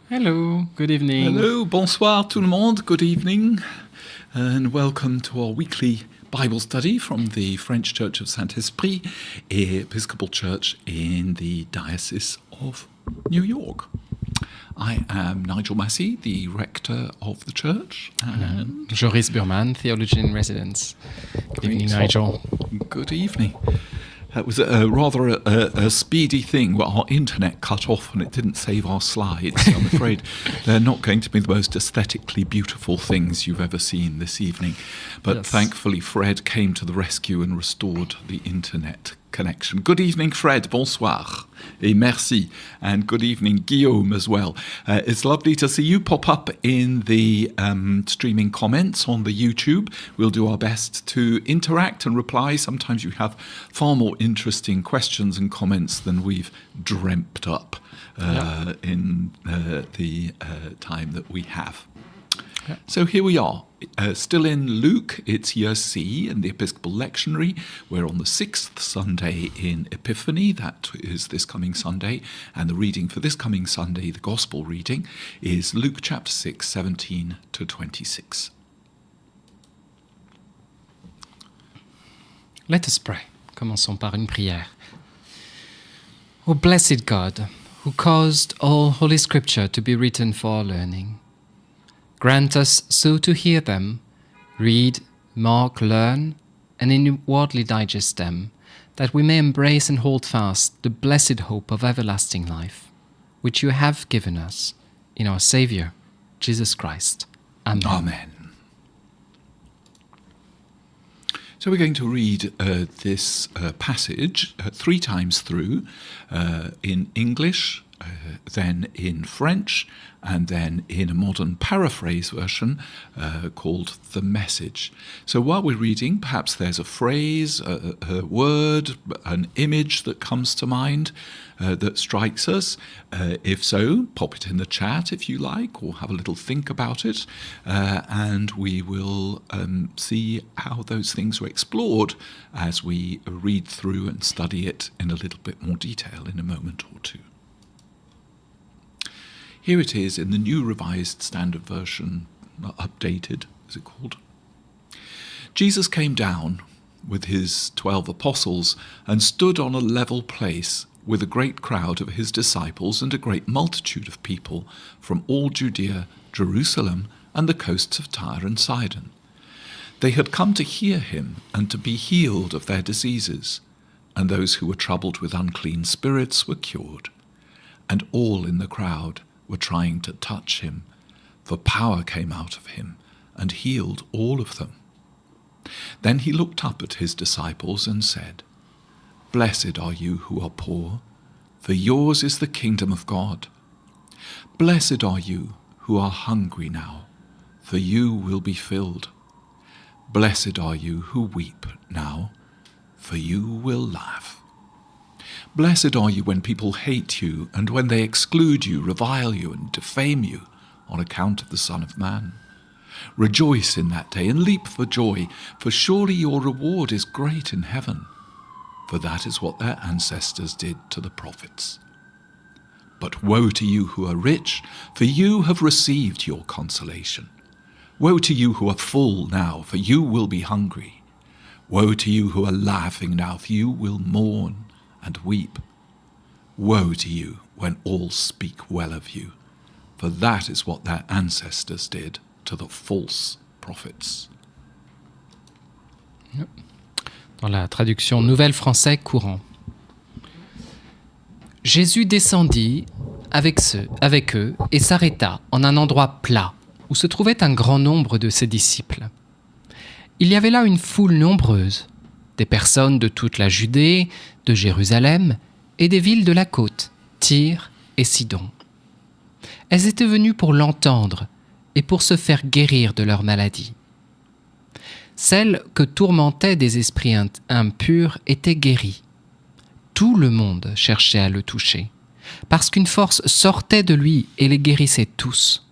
Hello, good evening. Hello, bonsoir tout le monde, good evening, and welcome to our weekly Bible study from the French Church of Saint-Esprit, Episcopal Church in the Diocese of New York. I am Nigel Massey, the rector of the church. And Joris Bürmann, theologian in residence. Good evening, Nigel. Good evening. That was a speedy thing. Well, our internet cut off and it didn't save our slides. So I'm afraid they're not going to be the most aesthetically beautiful things you've ever seen this evening. But yes. Thankfully, Fred came to the rescue and restored the internet connection. Good evening, Fred. Bonsoir. Et merci. And good evening, Guillaume, as well. It's lovely to see you pop up in the streaming comments on the YouTube. We'll do our best to interact and reply. Sometimes you have far more interesting questions and comments than we've dreamt up in the time that we have. Yeah. So here we are, still in Luke. It's year C in the Episcopal Lectionary. We're on the 6th Sunday in Epiphany, that is this coming Sunday, and the reading for this coming Sunday, the Gospel reading, is Luke chapter 6, 17 to 26. Let us pray. Commençons par une prière. O blessed God, who caused all Holy Scripture to be written for our learning, grant us so to hear them, read, mark, learn, and inwardly digest them, that we may embrace and hold fast the blessed hope of everlasting life, which you have given us in our Saviour, Jesus Christ. Amen. Amen. So we're going to read this passage 3 times through, in English, then in French, and then in a modern paraphrase version called The Message. So while we're reading, perhaps there's a phrase, a word, an image that comes to mind that strikes us. If so, pop it in the chat if you like, or have a little think about it, and we will see how those things are explored as we read through and study it in a little bit more detail in a moment or two. Here it is in the New Revised Standard Version, updated, is it called? Jesus came down with his 12 apostles and stood on a level place with a great crowd of his disciples and a great multitude of people from all Judea, Jerusalem, and the coasts of Tyre and Sidon. They had come to hear him and to be healed of their diseases, and those who were troubled with unclean spirits were cured. And all in the crowd were trying to touch him, for power came out of him and healed all of them. Then he looked up at his disciples and said, "Blessed are you who are poor, for yours is the kingdom of God. Blessed are you who are hungry now, for you will be filled. Blessed are you who weep now, for you will laugh. Blessed are you when people hate you, and when they exclude you, revile you, and defame you on account of the Son of Man. Rejoice in that day and leap for joy, for surely your reward is great in heaven, for that is what their ancestors did to the prophets. But woe to you who are rich, for you have received your consolation. Woe to you who are full now, for you will be hungry. Woe to you who are laughing now, for you will mourn and weep. Woe to you when all speak well of you, for that is what their ancestors did to the false prophets." Dans la traduction Nouvelle Français courant. Jésus descendit avec eux et s'arrêta en un endroit plat où se trouvait un grand nombre de ses disciples. Il y avait là une foule nombreuse, des personnes de toute la Judée, de Jérusalem et des villes de la côte, Tyr et Sidon. Elles étaient venues pour l'entendre et pour se faire guérir de leur maladie. Celle que tourmentaient des esprits impurs était guérie. Tout le monde cherchait à le toucher, parce qu'une force sortait de lui et les guérissait tous.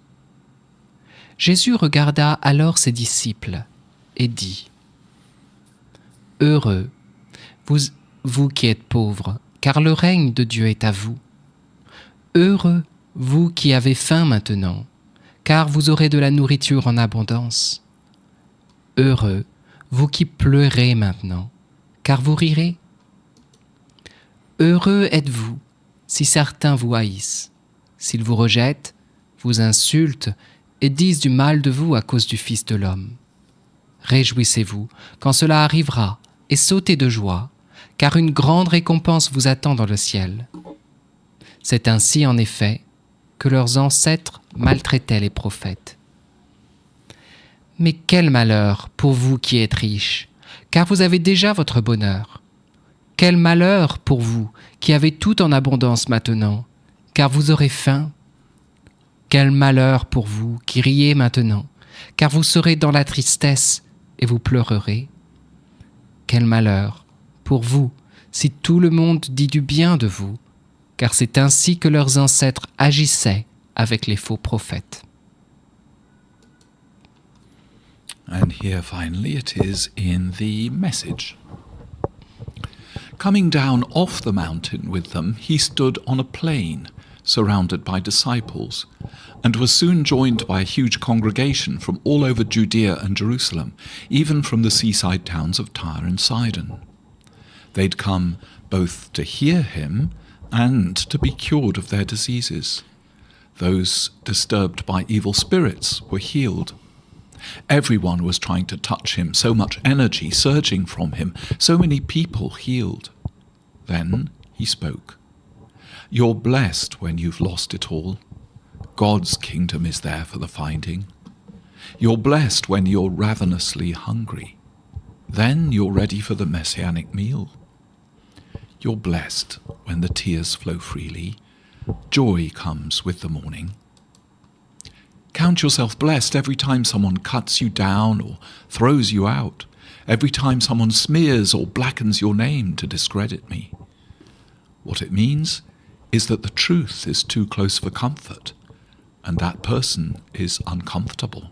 Jésus regarda alors ses disciples et dit : « Heureux, vous qui êtes pauvres, car le règne de Dieu est à vous. Heureux, vous qui avez faim maintenant, car vous aurez de la nourriture en abondance. Heureux, vous qui pleurez maintenant, car vous rirez. Heureux êtes-vous si certains vous haïssent, s'ils vous rejettent, vous insultent et disent du mal de vous à cause du Fils de l'homme. Réjouissez-vous quand cela arrivera et sautez de joie, car une grande récompense vous attend dans le ciel. C'est ainsi, en effet, que leurs ancêtres maltraitaient les prophètes. Mais quel malheur pour vous qui êtes riches, car vous avez déjà votre bonheur. Quel malheur pour vous qui avez tout en abondance maintenant, car vous aurez faim. Quel malheur pour vous qui riez maintenant, car vous serez dans la tristesse et vous pleurerez. Quel malheur pour vous si tout le monde dit du bien de vous, car c'est ainsi que leurs ancêtres agissaient avec les faux prophètes. And here finally it is in the Message. Coming down off the mountain with them, he stood on a plain, surrounded by disciples, and was soon joined by a huge congregation from all over Judea and Jerusalem, even from the seaside towns of Tyre and Sidon. They'd come both to hear him and to be cured of their diseases. Those disturbed by evil spirits were healed. Everyone was trying to touch him, so much energy surging from him, so many people healed. Then he spoke. You're blessed when you've lost it all. God's kingdom is there for the finding. You're blessed when you're ravenously hungry. Then you're ready for the messianic meal. You're blessed when the tears flow freely. Joy comes with the morning. Count yourself blessed every time someone cuts you down or throws you out, every time someone smears or blackens your name to discredit me. What it means is that the truth is too close for comfort, and that person is uncomfortable.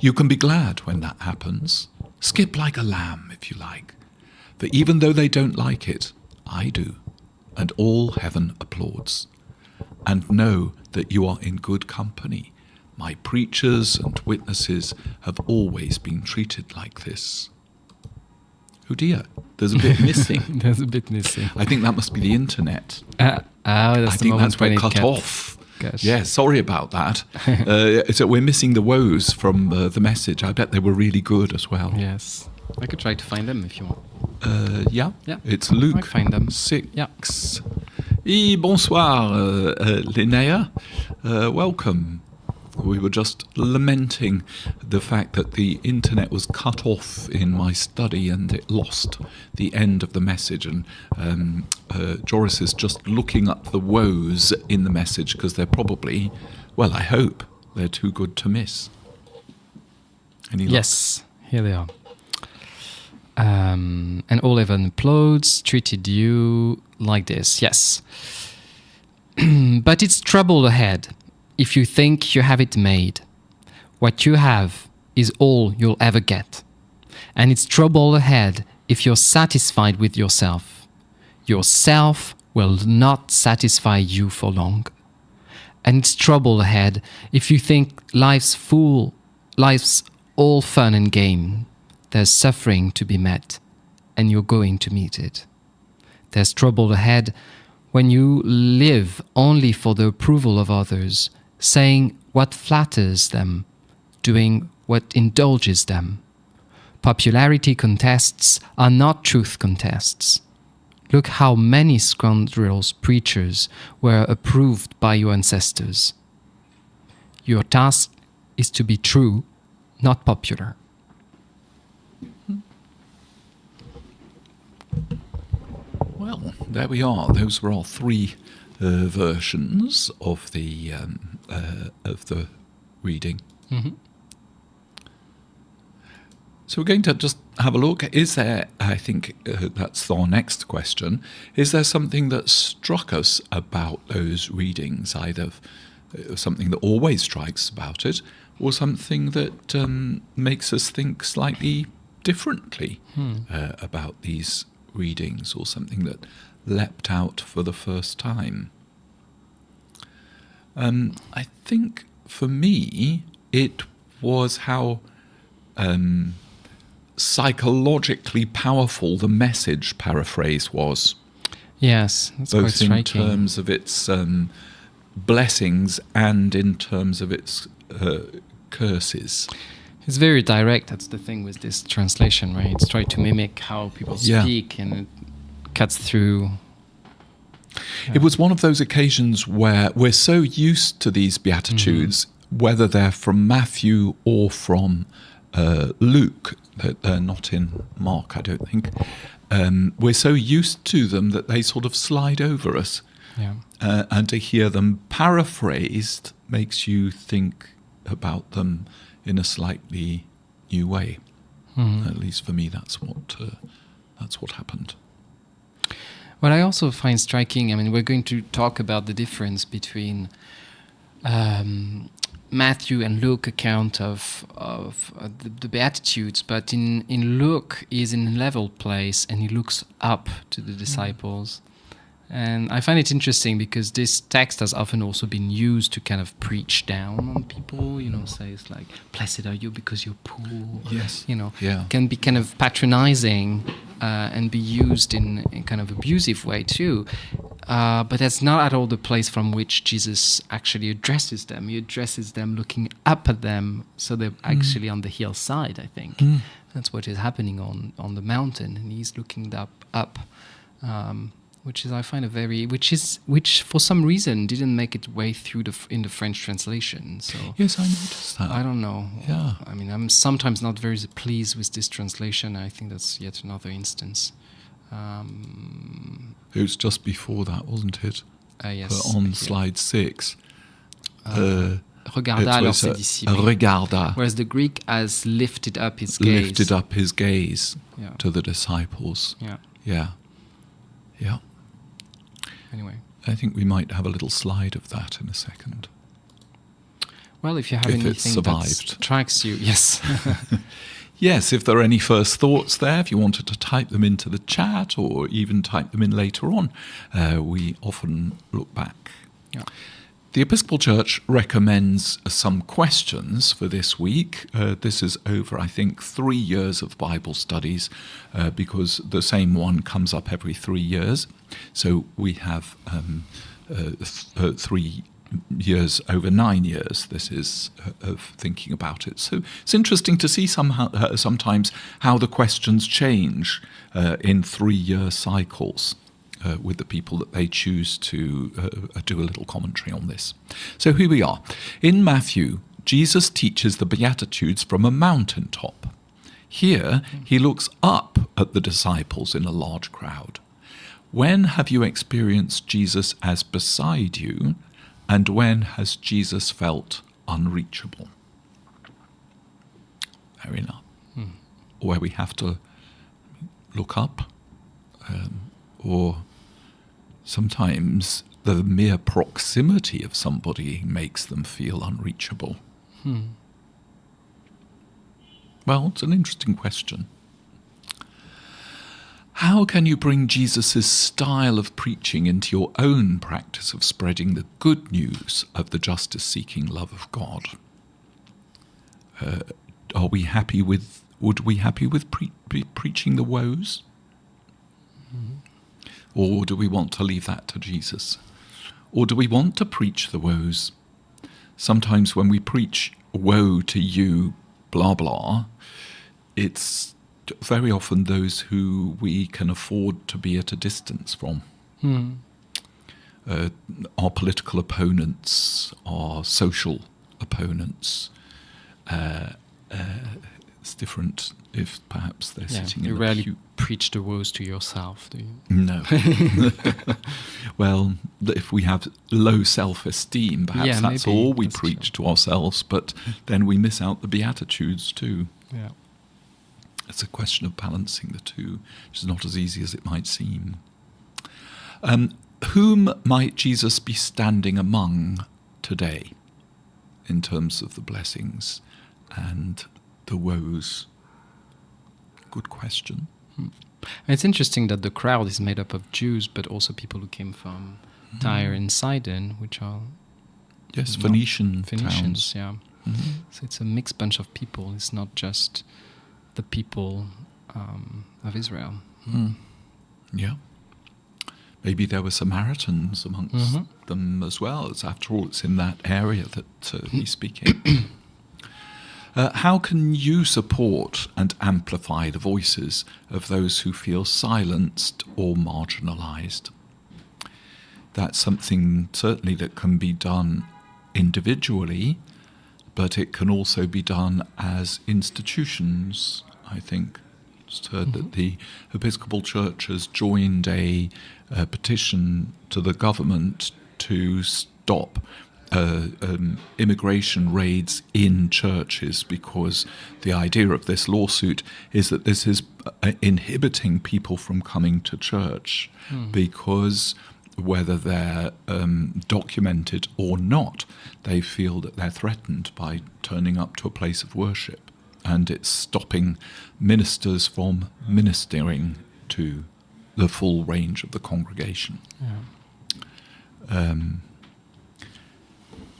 You can be glad when that happens. Skip like a lamb, if you like. For even though they don't like it, I do, and all heaven applauds. And know that you are in good company. My preachers and witnesses have always been treated like this. Oh dear, there's a bit missing. There's a bit missing. I think that must be the internet. That's I think that's where it cut cut off. Gosh. Yeah, sorry about that. So we're missing the woes from the Message. I bet they were really good as well. Yes. I could try to find them if you want. Yeah, Yeah. It's Luke I find them. 6. Yeah. Et bonsoir, Linnea. Welcome. We were just lamenting the fact that the internet was cut off in my study and it lost the end of the Message. And Joris is just looking up the woes in the Message because they're probably, well, I hope, they're too good to miss. Any luck? Yes, here they are. And all heaven applauds, treated you like this, yes. But it's trouble ahead if you think you have it made. What you have is all you'll ever get. And it's trouble ahead if you're satisfied with yourself. Yourself will not satisfy you for long. And it's trouble ahead if you think life's all fun and game. There's suffering to be met, and you're going to meet it. There's trouble ahead when you live only for the approval of others, saying what flatters them, doing what indulges them. Popularity contests are not truth contests. Look how many scoundrels preachers were approved by your ancestors. Your task is to be true, not popular. Well, there we are. Those were our 3 versions of the reading. Mm-hmm. So we're going to just have a look. Is there, I think that's our next question, is there something that struck us about those readings, either something that always strikes about it, or something that makes us think slightly differently about these readings, or something that leapt out for the first time? I think for me, it was how psychologically powerful the Message paraphrase was. Yes, that's quite Both in striking. terms of its blessings and in terms of its curses. It's very direct. That's the thing with this translation, right? It's trying to mimic how people speak, and it cuts through. It was one of those occasions where we're so used to these Beatitudes, whether they're from Matthew or from Luke, that they're not in Mark, I don't think. We're so used to them that they sort of slide over us. Yeah. And to hear them paraphrased makes you think about them in a slightly new way. At least for me, that's what happened. What I also find striking, I mean, we're going to talk about the difference between Matthew and Luke account of the Beatitudes, but in Luke, he's in a level place and he looks up to the disciples. And I find it interesting because this text has often also been used to kind of preach down on people, say it's like, blessed are you because you're poor. Yes. Can be kind of patronizing and be used in kind of abusive way too. But that's not at all the place from which Jesus actually addresses them. He addresses them looking up at them, so they're actually on the hillside, I think. That's what is happening on the mountain, and he's looking up. Which is, I find, which for some reason didn't make its way through in the French translation. So yes, I noticed that. I don't know. Yeah. I mean, I'm sometimes not very pleased with this translation. I think that's yet another instance. It was just before that, wasn't it? Yes. But on slide 6. Regarda alors ses disciples. Regarda. Whereas the Greek has lifted up his gaze. Lifted up his gaze Yeah. to the disciples. Yeah. Yeah. Yeah. Anyway. I think we might have a little slide of that in a second. Well, if you have If it anything that strikes you, yes. Yes, if there are any first thoughts there, if you wanted to type them into the chat or even type them in later on, we often look back. Yeah. The Episcopal Church recommends some questions for this week. This is over, I think, 3 years of Bible studies because the same one comes up every 3 years. So we have 3 years over 9 years. This is of thinking about it. So it's interesting to see sometimes how the questions change in 3-year cycles. With the people that they choose to do a little commentary on this. So here we are. In Matthew, Jesus teaches the Beatitudes from a mountaintop. Here, he looks up at the disciples in a large crowd. When have you experienced Jesus as beside you, and when has Jesus felt unreachable? Fair enough. Where we have to look up, or sometimes the mere proximity of somebody makes them feel unreachable. Well, it's an interesting question. How can you bring Jesus' style of preaching into your own practice of spreading the good news of the justice-seeking love of God? Would we happy with preaching the woes? Or do we want to leave that to Jesus? Or do we want to preach the woes? Sometimes when we preach, woe to you, blah, blah, it's very often those who we can afford to be at a distance from. Our political opponents, our social opponents. It's different if perhaps they're sitting in you a rarely pew. preach the woes to yourself, do you? No. Well, if we have low self-esteem, perhaps that's maybe. all we That's preach to ourselves, but then we miss out the Beatitudes too. Yeah. It's a question of balancing the two, which is not as easy as it might seem. Whom might Jesus be standing among today in terms of the blessings and the woes? Good question. It's interesting that the crowd is made up of Jews, but also people who came from Tyre and Sidon, which are Yes, No, Phoenicians, Phoenicians, yeah. Mm-hmm. So it's a mixed bunch of people. It's not just the people of Israel. Mm. Yeah. Maybe there were Samaritans amongst them as well, as after all it's in that area that he's speaking. How can you support and amplify the voices of those who feel silenced or marginalised? That's something certainly that can be done individually, but it can also be done as institutions, I think. Just heard that the Episcopal Church has joined a petition to the government to stop immigration raids in churches, because the idea of this lawsuit is that this is inhibiting people from coming to church because whether they're documented or not, they feel that they're threatened by turning up to a place of worship, and it's stopping ministers from ministering to the full range of the congregation.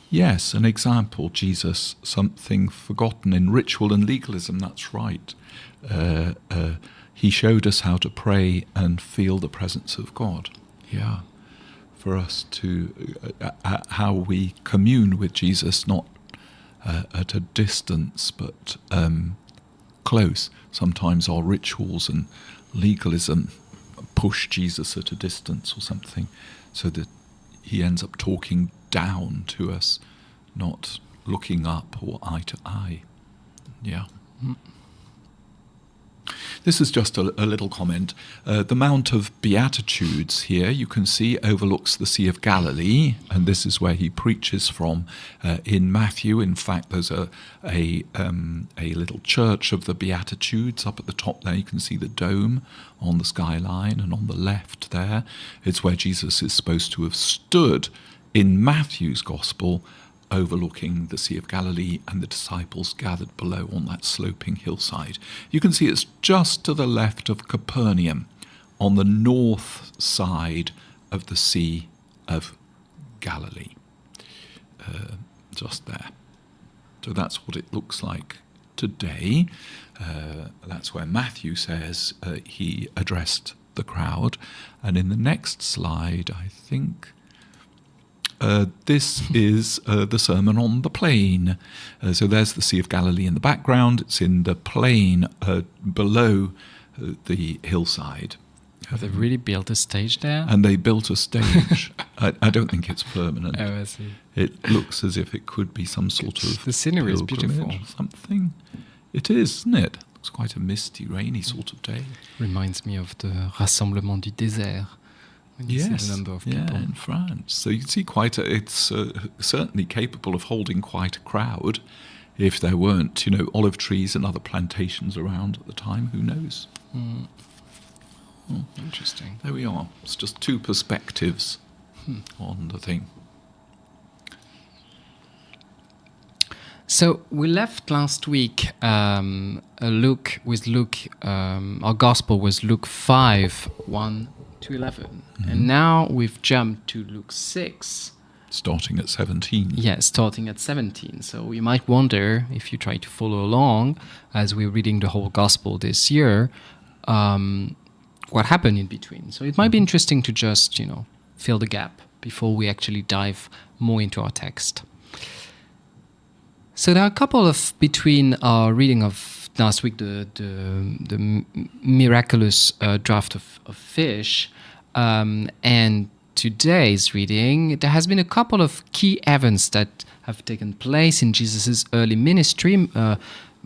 Yes, an example, Jesus, something forgotten in ritual and legalism, that's right. He showed us how to pray and feel the presence of God. Yeah, for us to, how we commune with Jesus, not at a distance, but close. Sometimes our rituals and legalism push Jesus at a distance or something, so that he ends up talking down to us, not looking up or eye to eye. Yeah. This is just a little comment. The Mount of Beatitudes here, you can see, overlooks the Sea of Galilee, and this is where he preaches from in Matthew. In fact, there's a little church of the Beatitudes up at the top there. You can see the dome on the skyline, and on the left there, it's where Jesus is supposed to have stood in Matthew's Gospel, overlooking the Sea of Galilee, and the disciples gathered below on that sloping hillside. You can see it's just to the left of Capernaum, on the north side of the Sea of Galilee. Just there. So that's what it looks like today. That's where Matthew says he addressed the crowd. And in the next slide, I think, this is the Sermon on the Plain. So there's the Sea of Galilee in the background. It's in the plain below the hillside. Have they really built a stage there? And they built a stage. I don't think it's permanent. Oh, I see. It looks as if it could be some sort of the scenery is beautiful. Or something. It is, isn't it? It's quite a misty, rainy sort of day. Reminds me of the Rassemblement du Désert. Yes, the number of people. in France. So you can see it's certainly capable of holding quite a crowd. If there weren't, olive trees and other plantations around at the time, who knows? Interesting. There we are. It's just two perspectives on the thing. So we left last week a look with Luke. Our gospel was Luke 5, 1 to 11. And now we've jumped to Luke 6. Starting at 17. Yeah, starting at 17. So you might wonder, if you try to follow along as we're reading the whole gospel this year, what happened in between. So it might be interesting to just, fill the gap before we actually dive more into our text. So there are a couple of, between our reading of last week, the miraculous draft of fish, and today's reading, there has been a couple of key events that have taken place in Jesus' early ministry,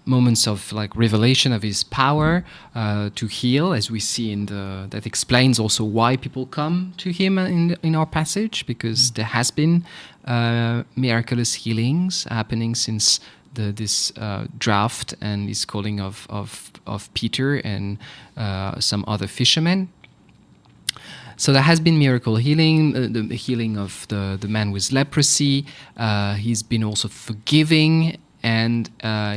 moments of revelation of his power to heal, as we see that explains also why people come to him in our passage, because there has been miraculous healings happening since this draft and his calling of Peter and some other fishermen. So there has been miracle healing, the healing of the man with leprosy. He's been also forgiving and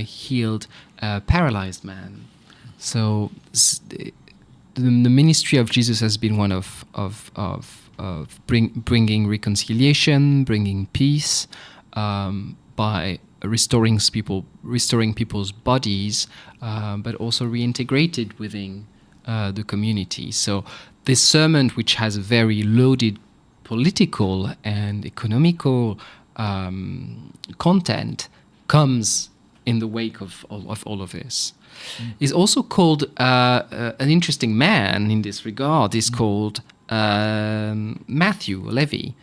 healed a paralyzed man. So the ministry of Jesus has been one of bringing reconciliation, bringing peace, by restoring people's bodies, but also reintegrated within the community. So this sermon, which has a very loaded political and economical content, comes in the wake of all of this. He's also called an interesting man in this regard. He's called Matthew Levy.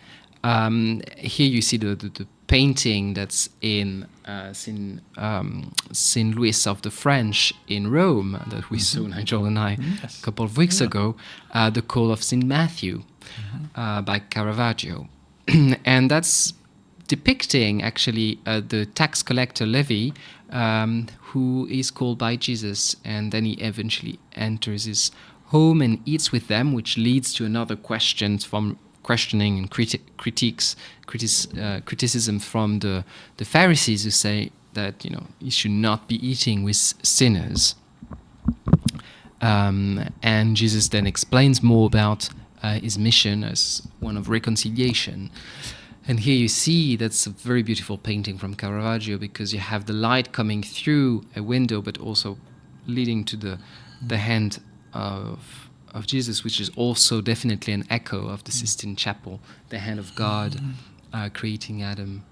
Here you see the painting that's in St. Louis of the French in Rome that we saw, Nigel and I, a couple of weeks ago, the Call of St. Matthew by Caravaggio. And that's depicting actually the tax collector Levy, who is called by Jesus, and then he eventually enters his home and eats with them, which leads to another questioning and criticism from the Pharisees, who say that he should not be eating with sinners. And Jesus then explains more about his mission as one of reconciliation. And here you see that's a very beautiful painting from Caravaggio, because you have the light coming through a window, but also leading to the hand of Jesus, which is also definitely an echo of the Sistine Chapel, the hand of God creating Adam.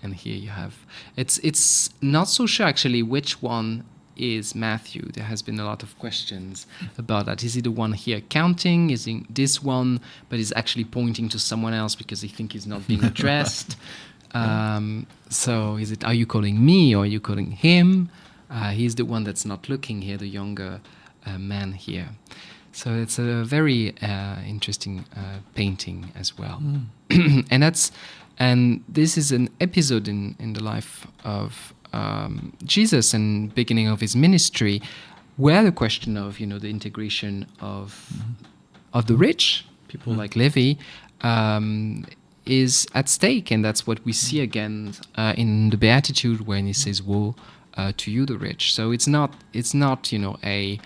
And here you have it's not so sure actually which one is Matthew. There has been a lot of questions about that. Is he the one here counting? Is he this one, but he's actually pointing to someone else because he thinks he's not being addressed? So is it, are you calling me or are you calling him? He's the one that's not looking here, the younger man here. So it's a very interesting painting as well. And this is an episode in the life of Jesus and beginning of his ministry, where the question of the integration of the rich, people like Levi, is at stake, and that's what we see again in the Beatitude when he says, "Woe to you, the rich." So it's not a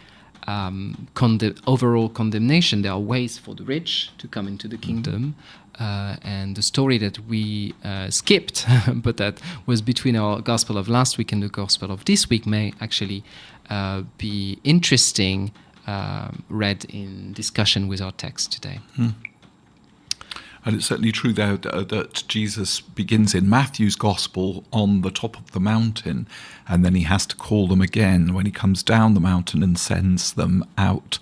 overall condemnation. There are ways for the rich to come into the kingdom. And the story that we skipped, but that was between our gospel of last week and the gospel of this week, may actually be interesting, read in discussion with our text today. And it's certainly true there that Jesus begins in Matthew's gospel on the top of the mountain, and then he has to call them again when he comes down the mountain and sends them out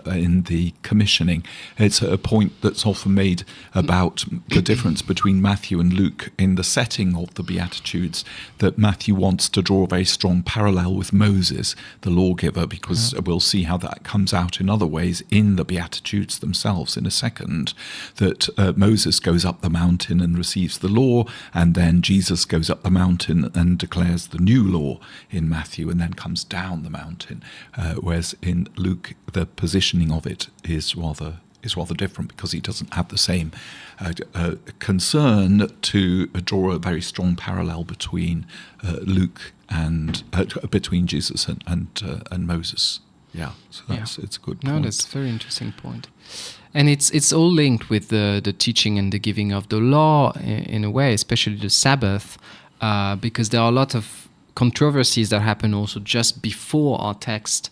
in the commissioning. It's a point that's often made about the difference between Matthew and Luke in the setting of the Beatitudes, that Matthew wants to draw a very strong parallel with Moses, the lawgiver, because we'll see how that comes out in other ways in the Beatitudes themselves in a second, that Moses goes up the mountain and receives the law, and then Jesus goes up the mountain and declares the new law in Matthew, and then comes down the mountain, whereas in Luke the positioning of it is rather different, because he doesn't have the same concern to draw a very strong parallel between Luke and between Jesus and Moses. Yeah, so it's a good point. No, that's a very interesting point. And it's all linked with the teaching and the giving of the law in a way, especially the Sabbath, because there are a lot of controversies that happen also just before our text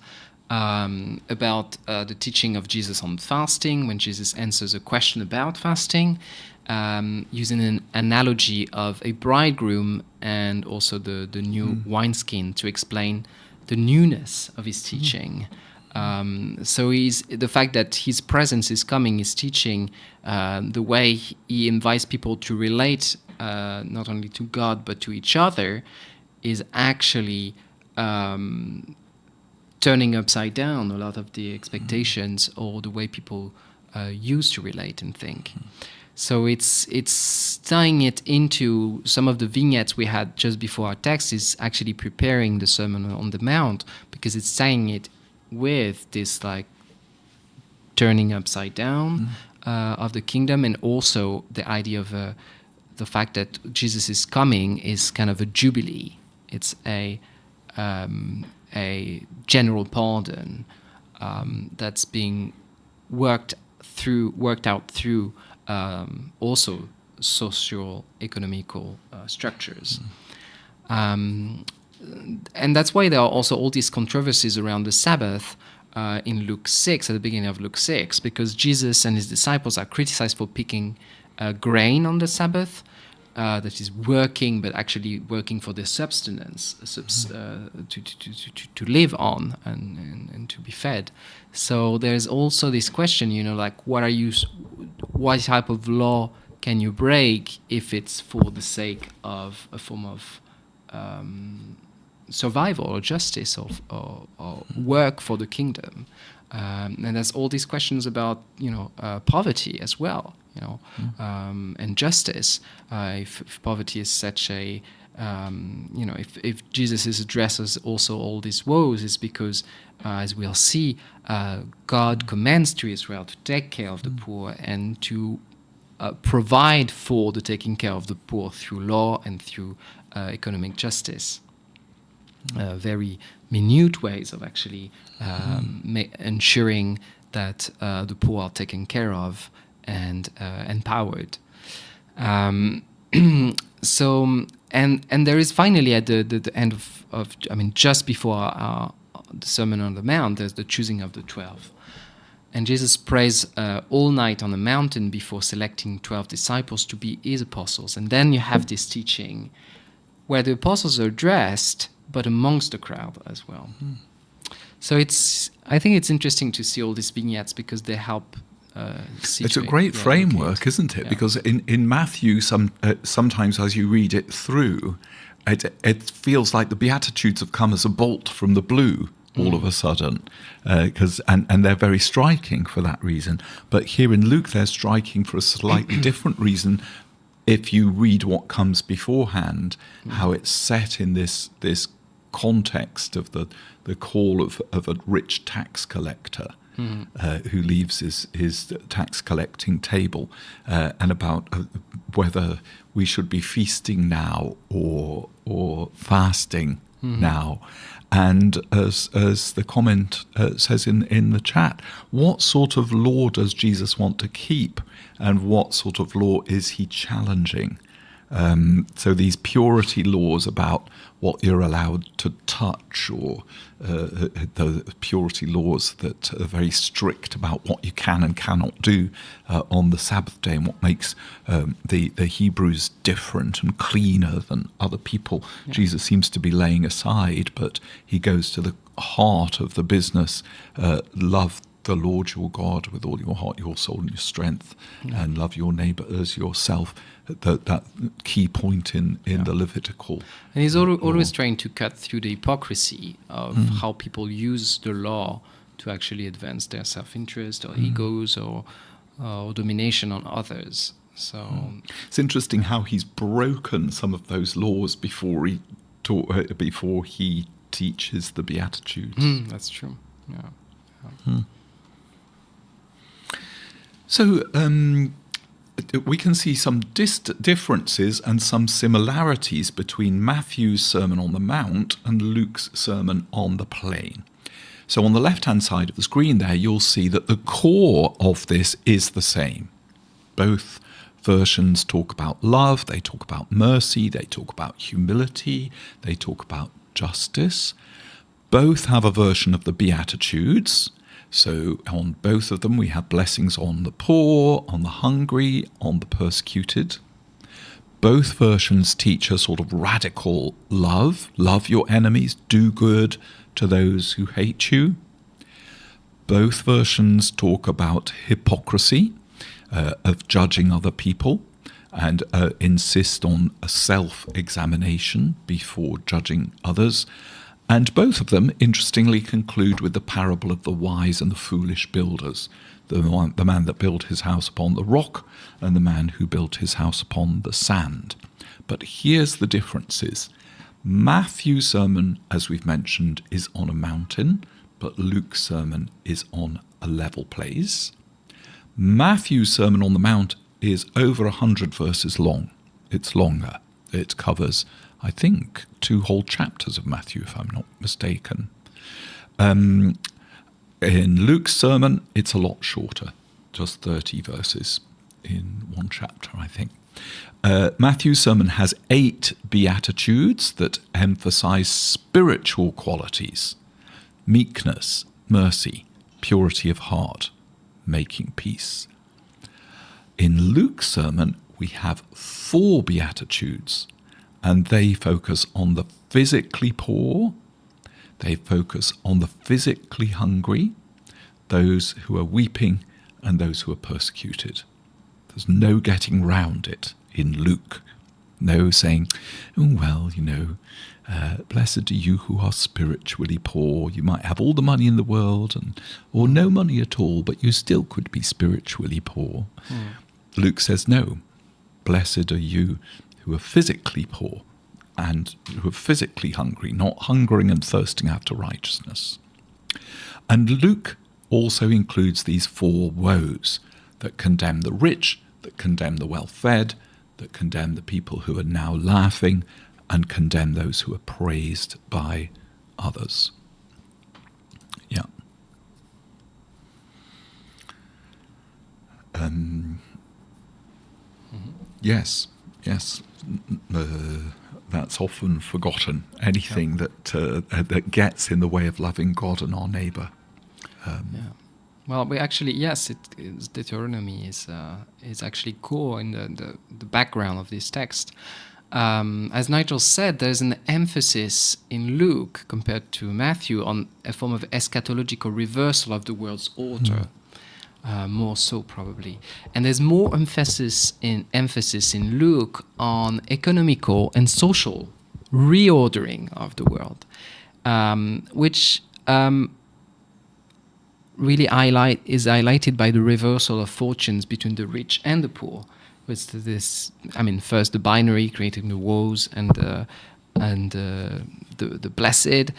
about the teaching of Jesus on fasting, when Jesus answers a question about fasting, using an analogy of a bridegroom and also the new wineskin to explain the newness of his teaching. So the fact that his presence is coming, his teaching, the way he invites people to relate not only to God but to each other, is actually turning upside down a lot of the expectations or the way people used to relate and think. So it's tying it into some of the vignettes we had just before our text, is actually preparing the Sermon on the Mount, because it's tying it with this like turning upside down of the kingdom, and also the idea of the fact that Jesus is coming is kind of a jubilee. It's a general pardon that's being worked out through also social, economical structures. And that's why there are also all these controversies around the Sabbath in Luke 6, at the beginning of Luke 6, because Jesus and his disciples are criticized for picking grain on the Sabbath, that is working, but actually working for their subsistence, to live on and to be fed. So there's also this question, like what type of law can you break if it's for the sake of a form of survival or justice or work for the kingdom? And there's all these questions about poverty as well, and justice. If poverty is such a if Jesus addresses also all these woes, is because as we'll see, God commands to Israel to take care of the poor and to provide for the taking care of the poor through law and through economic justice. Very minute ways of actually ensuring that the poor are taken care of and empowered. So there is finally at the end of just before the Sermon on the Mount, there's the choosing of the 12. And Jesus prays all night on the mountain before selecting 12 disciples to be his apostles. And then you have this teaching where the apostles are addressed, but amongst the crowd as well. So I think it's interesting to see all these vignettes because they help It's a great framework, isn't it? Yeah. Because in Matthew, sometimes as you read it through, it feels like the Beatitudes have come as a bolt from the blue all of a sudden, and they're very striking for that reason. But here in Luke, they're striking for a slightly different reason. If you read what comes beforehand, how it's set in this context of the call of a rich tax collector who leaves his tax collecting table, and about whether we should be feasting now or fasting now. And as the comment says in the chat, what sort of law does Jesus want to keep, and what sort of law is he challenging? So these purity laws about what you're allowed to touch, or the purity laws that are very strict about what you can and cannot do on the Sabbath day, and what makes the Hebrews different and cleaner than other people, Jesus seems to be laying aside, but he goes to the heart of the business. Love the Lord your God with all your heart, your soul, and your strength, and love your neighbour as yourself. That key point in the Levitical. And he's always trying to cut through the hypocrisy of how people use the law to actually advance their self-interest or egos or domination on others. So it's interesting how he's broken some of those laws before he teaches the Beatitudes. That's true. So we can see some differences and some similarities between Matthew's Sermon on the Mount and Luke's Sermon on the Plain. So on the left-hand side of the screen there, you'll see that the core of this is the same. Both versions talk about love, they talk about mercy, they talk about humility, they talk about justice. Both have a version of the Beatitudes. So on both of them, we have blessings on the poor, on the hungry, on the persecuted. Both versions teach a sort of radical love. Love your enemies, do good to those who hate you. Both versions talk about hypocrisy, of judging other people, and insist on a self-examination before judging others. And both of them, interestingly, conclude with the parable of the wise and the foolish builders, the man that built his house upon the rock and the man who built his house upon the sand. But here's the differences. Matthew's sermon, as we've mentioned, is on a mountain, but Luke's sermon is on a level place. Matthew's Sermon on the Mount is over 100 verses long. It's longer. It covers, I think, 2 whole chapters of Matthew, if I'm not mistaken. In Luke's sermon, it's a lot shorter, just 30 verses in one chapter, I think. Matthew's sermon has 8 Beatitudes that emphasize spiritual qualities: meekness, mercy, purity of heart, making peace. In Luke's sermon, we have 4 Beatitudes, and they focus on the physically poor, they focus on the physically hungry, those who are weeping, and those who are persecuted. There's no getting round it in Luke. No saying, oh, well, blessed are you who are spiritually poor. You might have all the money in the world or no money at all, but you still could be spiritually poor. Luke says, no, blessed are you who are physically poor and who are physically hungry, not hungering and thirsting after righteousness. And Luke also includes these 4 woes that condemn the rich, that condemn the well-fed, that condemn the people who are now laughing, and condemn those who are praised by others. Yeah. Yes. That's often forgotten. Anything that gets in the way of loving God and our neighbour. Well, we actually, yes, Deuteronomy is actually core in the background of this text. As Nigel said, there's an emphasis in Luke compared to Matthew on a form of eschatological reversal of the world's order, more so probably. And there's more emphasis in Luke on economical and social reordering of the world, which really is highlighted by the reversal of fortunes between the rich and the poor. With this, first the binary creating the woes and the blessed,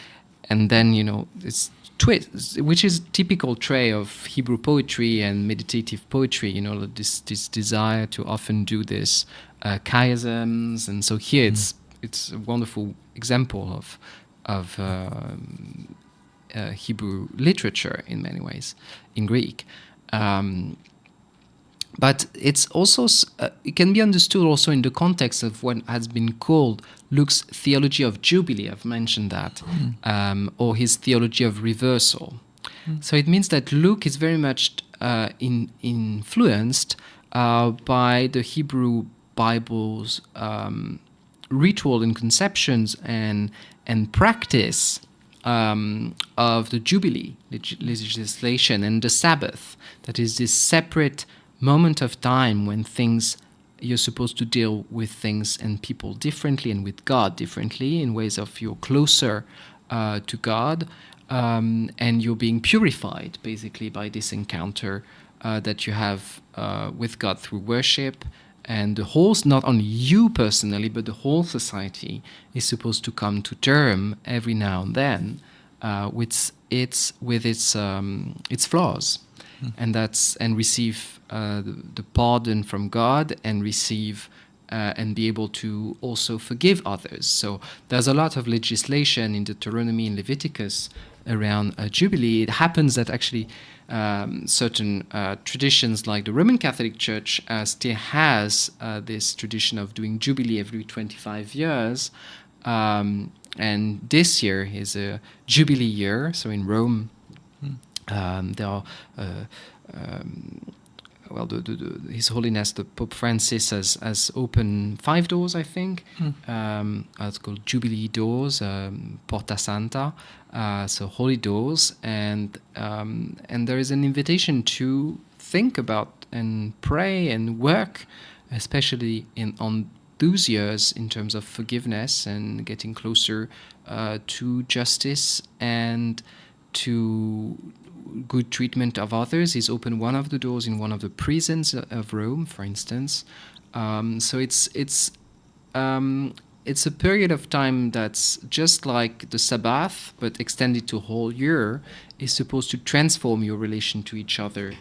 and then this twist, which is typical trait of Hebrew poetry and meditative poetry. This desire to often do this chiasms, and so here it's a wonderful example of Hebrew literature in many ways, in Greek. But it's also it can be understood also in the context of what has been called Luke's theology of Jubilee. I've mentioned that, or his theology of reversal. So it means that Luke is very much influenced by the Hebrew Bible's ritual and conceptions and practice of the Jubilee legislation and the Sabbath. That is this separate moment of time when you're supposed to deal with things and people differently and with God differently in ways of you're closer to God and you're being purified basically by this encounter that you have with God through worship. And the whole, not only you personally, but the whole society is supposed to come to term every now and then with its flaws, and receive the pardon from God and receive and be able to also forgive others. So there's a lot of legislation in Deuteronomy and Leviticus around Jubilee. It happens that actually certain traditions like the Roman Catholic Church still has this tradition of doing Jubilee every 25 years. And this year is a Jubilee year. So in Rome, there are... His Holiness the Pope Francis has opened 5 doors, I think. It's called Jubilee doors, Porta Santa, so holy doors, and there is an invitation to think about and pray and work, especially on those years in terms of forgiveness and getting closer to justice and to good treatment of others. He's opened one of the doors in one of the prisons of Rome, for instance. So it's a period of time that's just like the Sabbath, but extended to a whole year, is supposed to transform your relation to each other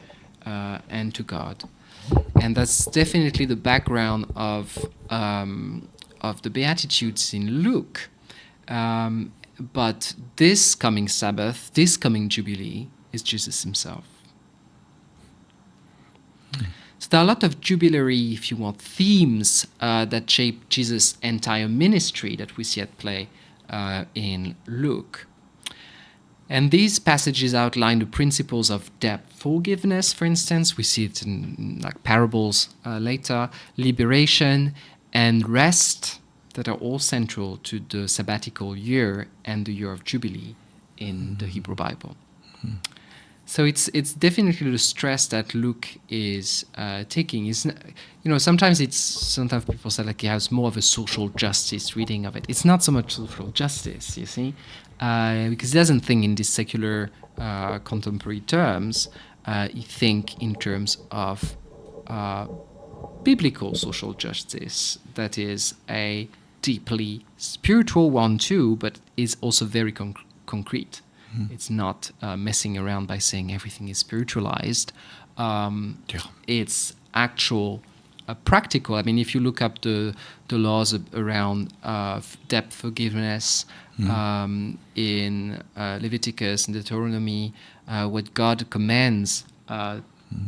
and to God. And that's definitely the background of the Beatitudes in Luke. But this coming Sabbath, this coming Jubilee, is Jesus himself. So there are a lot of jubilary, if you want, themes that shape Jesus' entire ministry that we see at play in Luke. And these passages outline the principles of debt forgiveness, for instance. We see it in like parables later, liberation and rest that are all central to the sabbatical year and the year of Jubilee in the Hebrew Bible. So it's definitely the stress that Luke is taking. Is, sometimes people say like he has more of a social justice reading of it. It's not so much social justice, you see, because he doesn't think in these secular contemporary terms. He thinks in terms of biblical social justice, that is a deeply spiritual one too, but is also very concrete. It's not messing around by saying everything is spiritualized. It's actual, practical. I mean, if you look up the laws around debt forgiveness in Leviticus and Deuteronomy, what God commands to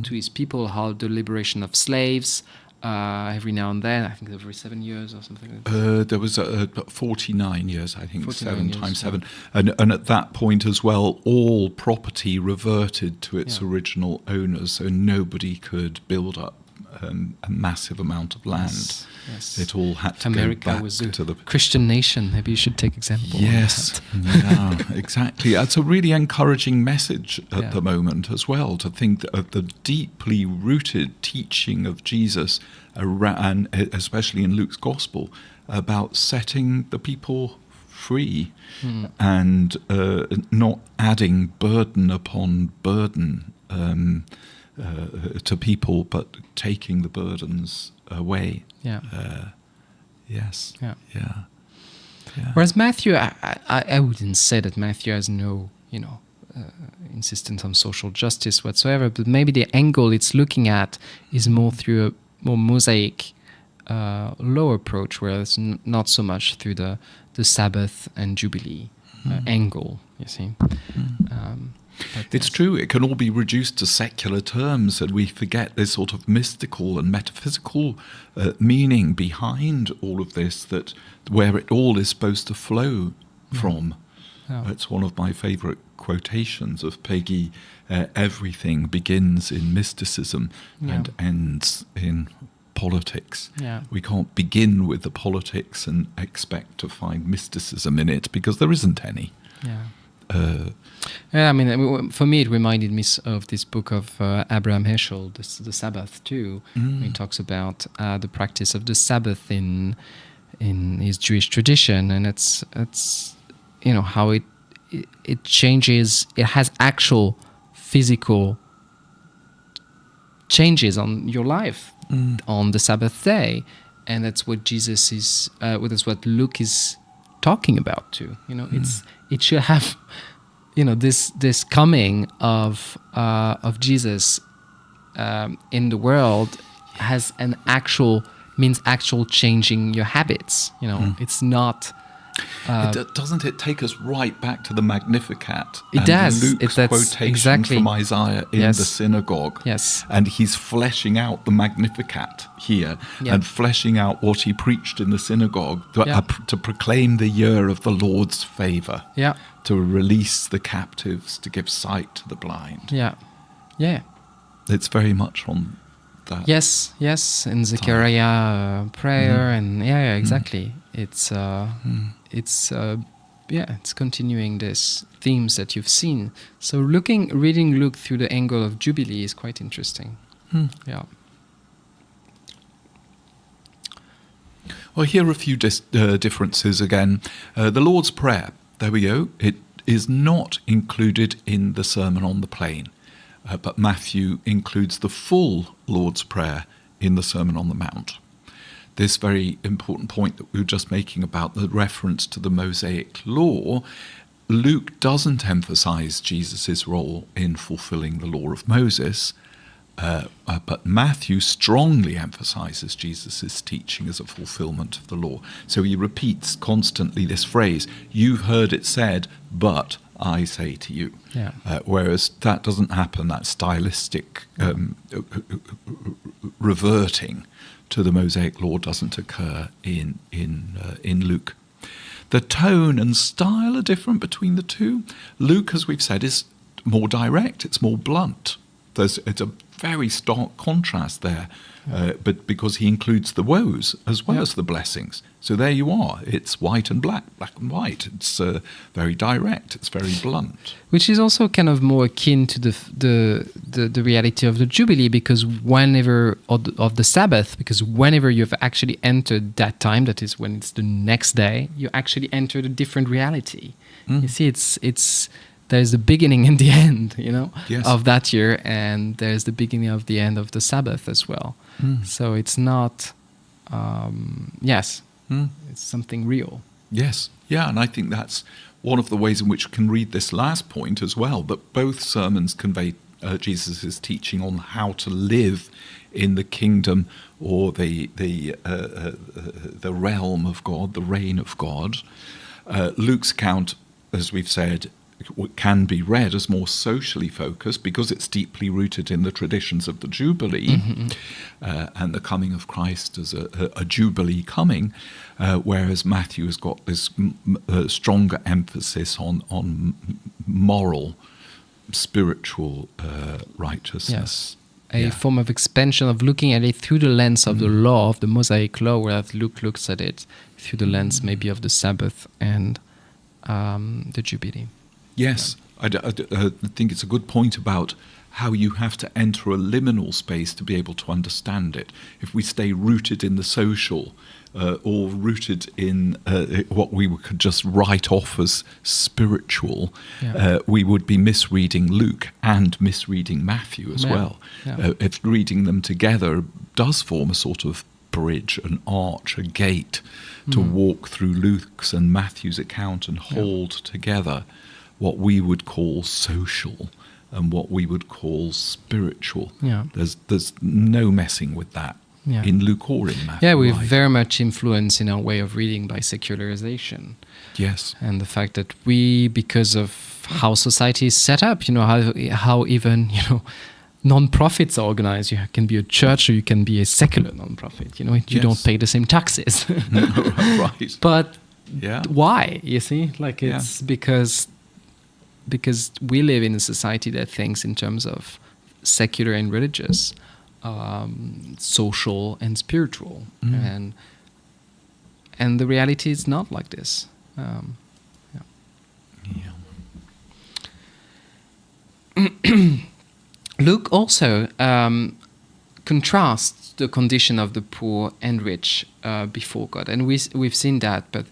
his people, how the liberation of slaves, every now and then, I think every 7 years or something like that. There was 49 years, I think, 7 years, times 7. And at that point as well, all property reverted to its original owners, so nobody could build up a massive amount of land. Yes. It all had to America go back was to the Christian nation. Maybe you should take example. Yes, yeah, exactly. It's a really encouraging message at the moment as well, to think of the deeply rooted teaching of Jesus, and especially in Luke's Gospel, about setting the people free and not adding burden upon burden to people, but taking the burdens away. Yes. Yeah. Whereas Matthew, I wouldn't say that Matthew has no, insistence on social justice whatsoever, but maybe the angle it's looking at is more through a more mosaic law approach, whereas not so much through the Sabbath and Jubilee angle, you see. It's true, it can all be reduced to secular terms, and we forget this sort of mystical and metaphysical meaning behind all of this, that where it all is supposed to flow from. It's one of my favourite quotations of Peggy. Everything begins in mysticism and ends in politics. We can't begin with the politics and expect to find mysticism in it, because there isn't any. I mean, for me, it reminded me of this book of Abraham Heschel, the Sabbath, too. He talks about the practice of the Sabbath in his Jewish tradition, and it's how it changes. It has actual physical changes on your life on the Sabbath day, and that's what Jesus is. That's what Luke is talking about too. It should have, this coming of Jesus in the world has means actual changing your habits. It's not. Doesn't it take us right back to the Magnificat? It does. Luke's quotation from Isaiah in the synagogue. Yes. And he's fleshing out the Magnificat here and fleshing out what he preached in the synagogue to proclaim the year of the Lord's favour. To release the captives, to give sight to the blind. It's very much on that. Yes, in Zechariah prayer and exactly. It's continuing these themes that you've seen. So reading Luke through the angle of Jubilee is quite interesting. Well, here are a few differences again. The Lord's Prayer, there we go. It is not included in the Sermon on the Plain, but Matthew includes the full Lord's Prayer in the Sermon on the Mount. This very important point that we were just making about the reference to the Mosaic law, Luke doesn't emphasize Jesus' role in fulfilling the law of Moses, but Matthew strongly emphasizes Jesus' teaching as a fulfillment of the law. So he repeats constantly this phrase, "You've heard it said, but I say to you. Yeah. Whereas that doesn't happen, that stylistic reverting to the Mosaic law doesn't occur in Luke. The tone and style are different between the two. Luke, as we've said, is more direct, it's more blunt. It's a very stark contrast there, but because he includes the woes as well as the blessings. So there you are. It's white and black, black and white. It's very direct. It's very blunt. Which is also kind of more akin to the reality of the Jubilee, because whenever of the Sabbath, because whenever you've actually entered that time, that is when it's the next day, you actually entered a different reality. You see, it's there's the beginning and the end, Yes. of that year, and there's the beginning of the end of the Sabbath as well. So it's not, it's something real. Yes, yeah, and I think that's one of the ways in which we can read this last point as well, that both sermons convey Jesus' teaching on how to live in the kingdom or the realm of God, the reign of God. Luke's account, as we've said, can be read as more socially focused because it's deeply rooted in the traditions of the Jubilee and the coming of Christ as a Jubilee coming, whereas Matthew has got this stronger emphasis on moral, spiritual righteousness. Yes. A form of expansion of looking at it through the lens of the law, of the Mosaic law, whereas Luke looks at it through the lens maybe of the Sabbath and the Jubilee. Yes, I think it's a good point about how you have to enter a liminal space to be able to understand it. If we stay rooted in the social or rooted in what we could just write off as spiritual, we would be misreading Luke and misreading Matthew as well. Yeah. If reading them together does form a sort of bridge, an arch, a gate to walk through Luke's and Matthew's account and hold together what we would call social and what we would call spiritual. Yeah. There's no messing with that in Luke or in Matthew. Yeah, we're very much influenced in our way of reading by secularization. Yes. And the fact that we, because of how society is set up, how even, non-profits are organized. You can be a church or you can be a secular non-profit. You don't pay the same taxes. Right. But why? You see, it's because we live in a society that thinks in terms of secular and religious, social and spiritual, and the reality is not like this. Luke also contrasts the condition of the poor and rich before God, and we've seen that, but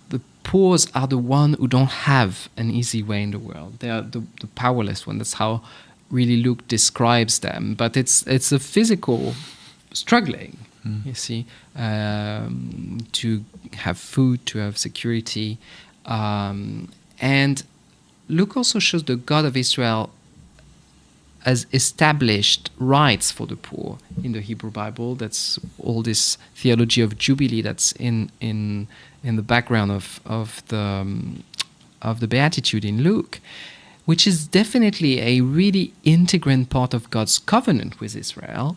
the poor are the ones who don't have an easy way in the world. They are the powerless one. That's how really Luke describes them. But it's a physical struggling, you see, to have food, to have security. And Luke also shows the God of Israel as established rights for the poor in the Hebrew Bible. That's all this theology of Jubilee that's in the background of the Beatitude in Luke, which is definitely a really integrant part of God's covenant with Israel.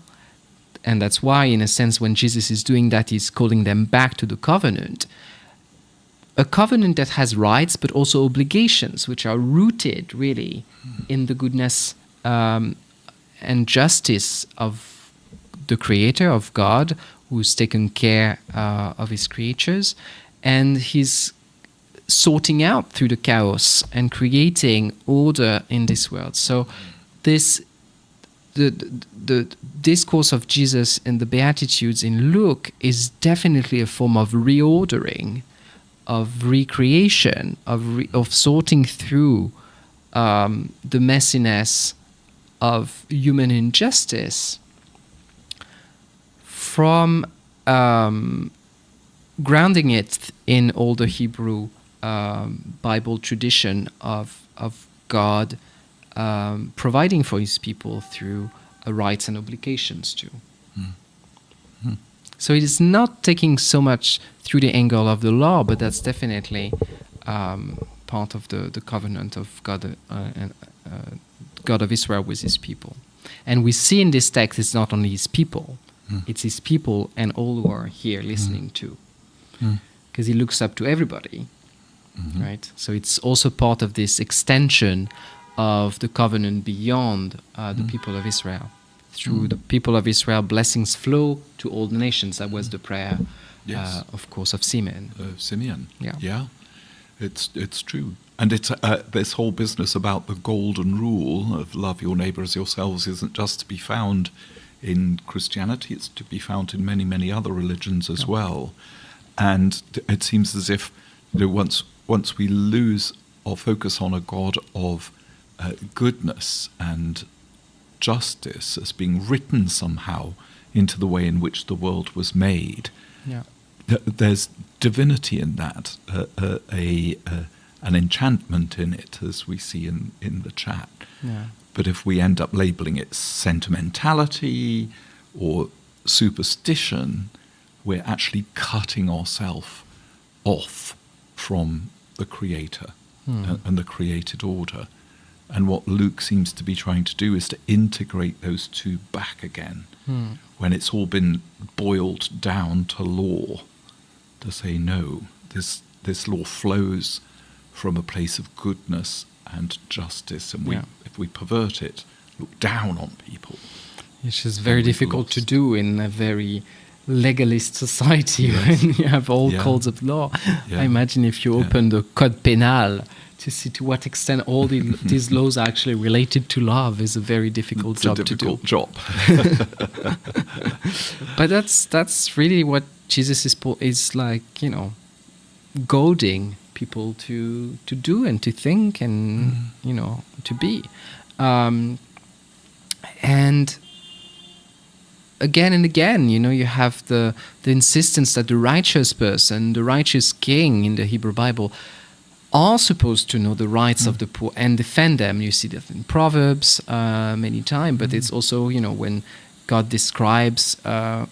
And that's why, in a sense, when Jesus is doing that, he's calling them back to the covenant. A covenant that has rights, but also obligations, which are rooted, really, in the goodness and justice of the Creator, of God, who's taken care of his creatures. And he's sorting out through the chaos and creating order in this world. So the discourse of Jesus in the Beatitudes in Luke is definitely a form of reordering, of recreation, of sorting through the messiness of human injustice from grounding it in all the Hebrew Bible tradition of God providing for his people through rights and obligations too. So it is not taking so much through the angle of the law, but that's definitely part of the covenant of God and God of Israel with His people. And we see in this text, it's not only His people, it's His people and all who are here listening too, because He looks up to everybody, right? So it's also part of this extension of the covenant beyond the people of Israel. Through the people of Israel, blessings flow to all the nations. That was the prayer, of course, of Simeon. Simeon. Yeah. It's true. And it's this whole business about the golden rule of love your neighbour as yourselves isn't just to be found in Christianity, it's to be found in many, many other religions as well. And it seems as if once we lose our focus on a God of goodness and justice as being written somehow into the way in which the world was made, there's divinity in that, an enchantment in it, as we see in the chat. But if we end up labeling it sentimentality or superstition, we're actually cutting ourselves off from the Creator and the created order. And what Luke seems to be trying to do is to integrate those two back again, when it's all been boiled down to law, to say, no, this law flows from a place of goodness and justice, and if we pervert it, look down on people. Which is very difficult to do in a very legalist society when you have all codes of law. I imagine if you open the Code Pénal to see to what extent all these laws are actually related to love is a very difficult job to do. It's a difficult job. But that's really what Jesus is like, goading people to do and to think and, to be. And again and again, you have the insistence that the righteous person, the righteous king in the Hebrew Bible, are supposed to know the rights of the poor and defend them. You see that in Proverbs many times, but it's also, when God describes how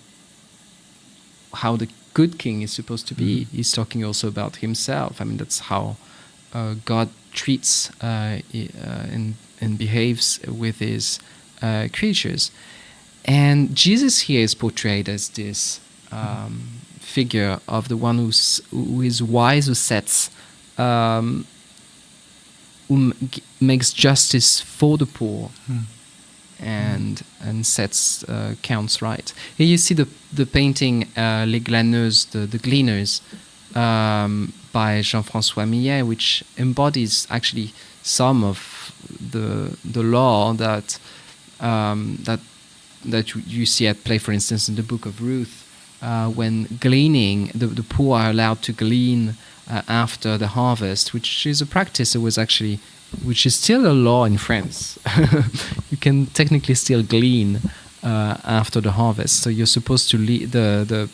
the good king is supposed to be, he's talking also about himself. I mean, that's how God treats and behaves with his creatures. And Jesus here is portrayed as this figure of the one who is wise, who sets, who makes justice for the poor and sets counts right. Here you see the painting Les Glaneuses, the Gleaners, by Jean-François Millet, which embodies actually some of the law that you see at play, for instance, in the book of Ruth, when gleaning, the poor are allowed to glean after the harvest, which is a practice which is still a law in France. You can technically still glean after the harvest. So you're supposed to leave the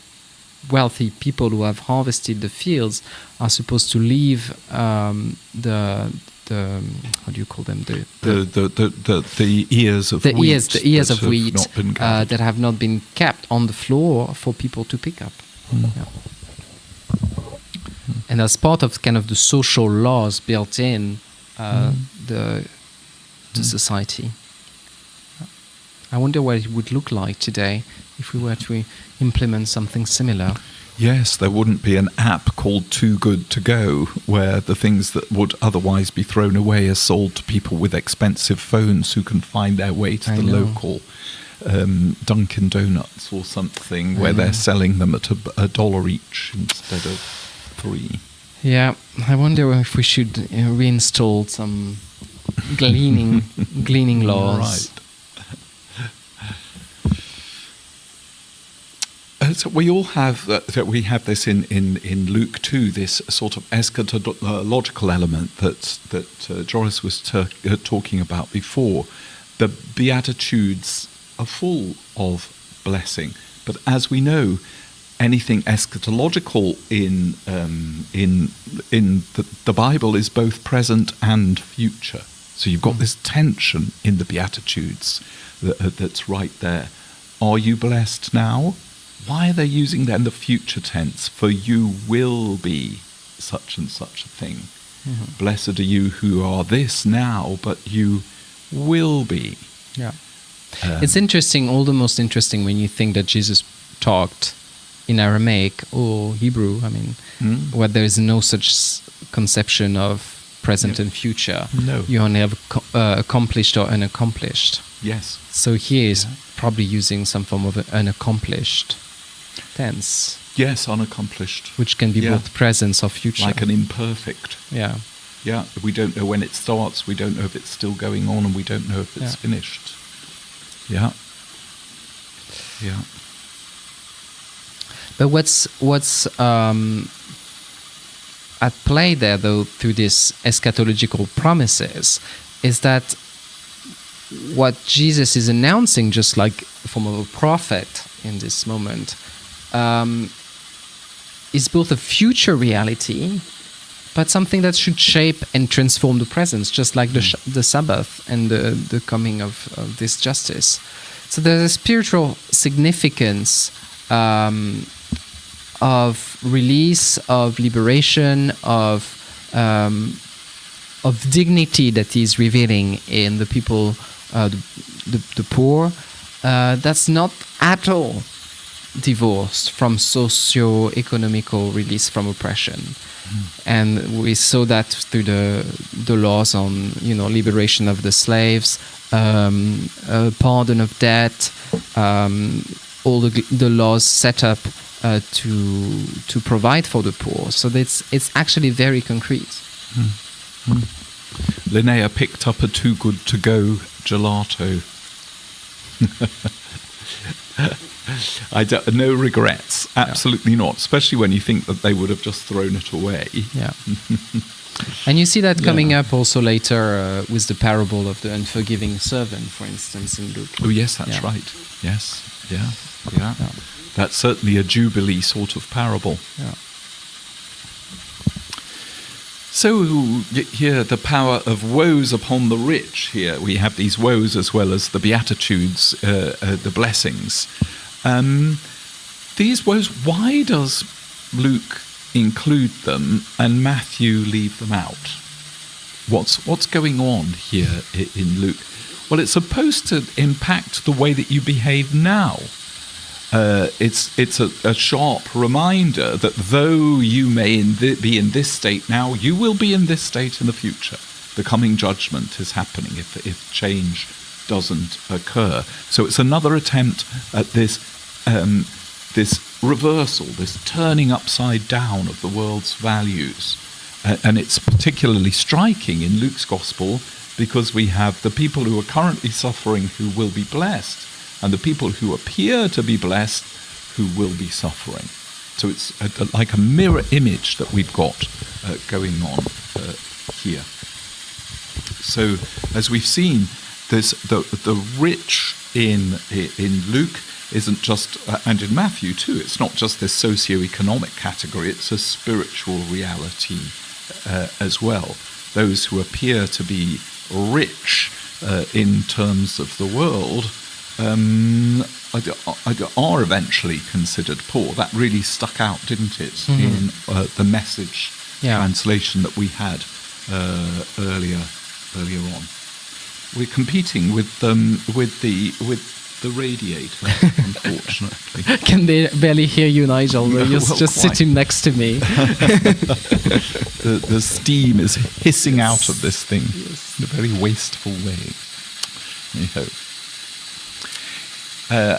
wealthy people who have harvested the fields are supposed to leave the how do you call them, the ears of wheat, the ears of wheat that have not been kept on the floor for people to pick up. And as part of kind of the social laws built in the society. I wonder what it would look like today if we were to implement something similar. Yes, there wouldn't be an app called Too Good To Go where the things that would otherwise be thrown away are sold to people with expensive phones who can find their way to the local Dunkin' Donuts or something where they're selling them at $1 each instead of $3. Yeah, I wonder if we should reinstall some gleaning laws. Right. So we all have we have this in Luke 2, this sort of eschatological element that Joris was talking about before. The Beatitudes are full of blessing, but as we know, anything eschatological in the Bible is both present and future. So you've got this tension in the Beatitudes that's right there. Are you blessed now? Why are they using then the future tense? For you will be such and such a thing. Blessed are you who are this now, but you will be. Yeah. It's interesting, all the most interesting when you think that Jesus talked in Aramaic or Hebrew, where there is no such conception of present and future. No. You only have accomplished or unaccomplished. Yes. So here is probably using some form of an unaccomplished tense. Yes, unaccomplished. Which can be both present or future. Like an imperfect. Yeah. Yeah, we don't know when it starts, we don't know if it's still going on, and we don't know if it's finished. Yeah. Yeah. But what's at play there, though, through these eschatological promises, is that what Jesus is announcing, just like from a prophet in this moment, is both a future reality, but something that should shape and transform the present, just like the Sabbath and the coming of this justice. So there's a spiritual significance of release, of liberation, of dignity that he's revealing in the people, the poor. That's not at all divorced from socio-economical release from oppression. And we saw that through the laws on liberation of the slaves, pardon of debt, all the laws set up to provide for the poor. So it's actually very concrete. Linnea picked up a too good to go gelato. No regrets, absolutely not, especially when you think that they would have just thrown it away. Yeah. And you see that coming up also later with the parable of the unforgiving servant, for instance, in Luke. Oh yes, that's right. Yes, yeah. That's certainly a Jubilee sort of parable. Yeah. So here, the power of woes upon the rich. Here we have these woes as well as the Beatitudes, the blessings. These woes, why does Luke include them and Matthew leave them out? What's going on here in Luke? Well, it's supposed to impact the way that you behave now. It's a sharp reminder that though you may be in this state now, you will be in this state in the future. The coming judgment is happening if change doesn't occur. So it's another attempt at this reversal, this turning upside down of the world's values. And it's particularly striking in Luke's Gospel because we have the people who are currently suffering who will be blessed, and the people who appear to be blessed who will be suffering. So it's like a mirror image that we've got going on here. So as we've seen, the rich in Luke isn't just, and in Matthew too, it's not just this socio-economic category, it's a spiritual reality as well. Those who appear to be rich in terms of the world are eventually considered poor. That really stuck out, didn't it, in the Message translation that we had earlier on. We're competing with the radiator, unfortunately. Can they barely hear you, Nigel? You're just sitting next to me. The steam is hissing out of this thing in a very wasteful way.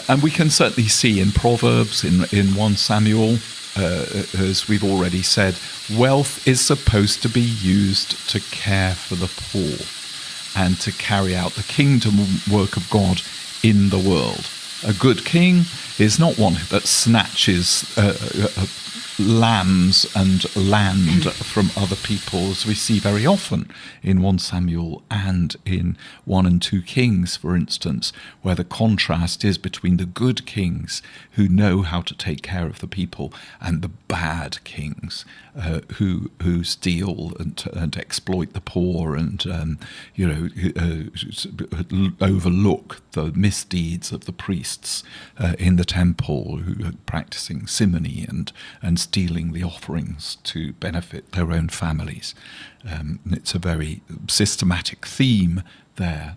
And we can certainly see in Proverbs, in 1 Samuel, as we've already said, wealth is supposed to be used to care for the poor and to carry out the kingdom work of God in the world. A good king is not one that snatches lambs and land from other people, as we see very often in 1 Samuel and in 1 and 2 Kings, for instance, where the contrast is between the good kings who know how to take care of the people and the bad kings who steal and exploit the poor and overlook the misdeeds of the priests in the temple who are practicing simony and stealing the offerings to benefit their own families. It's a very systematic theme there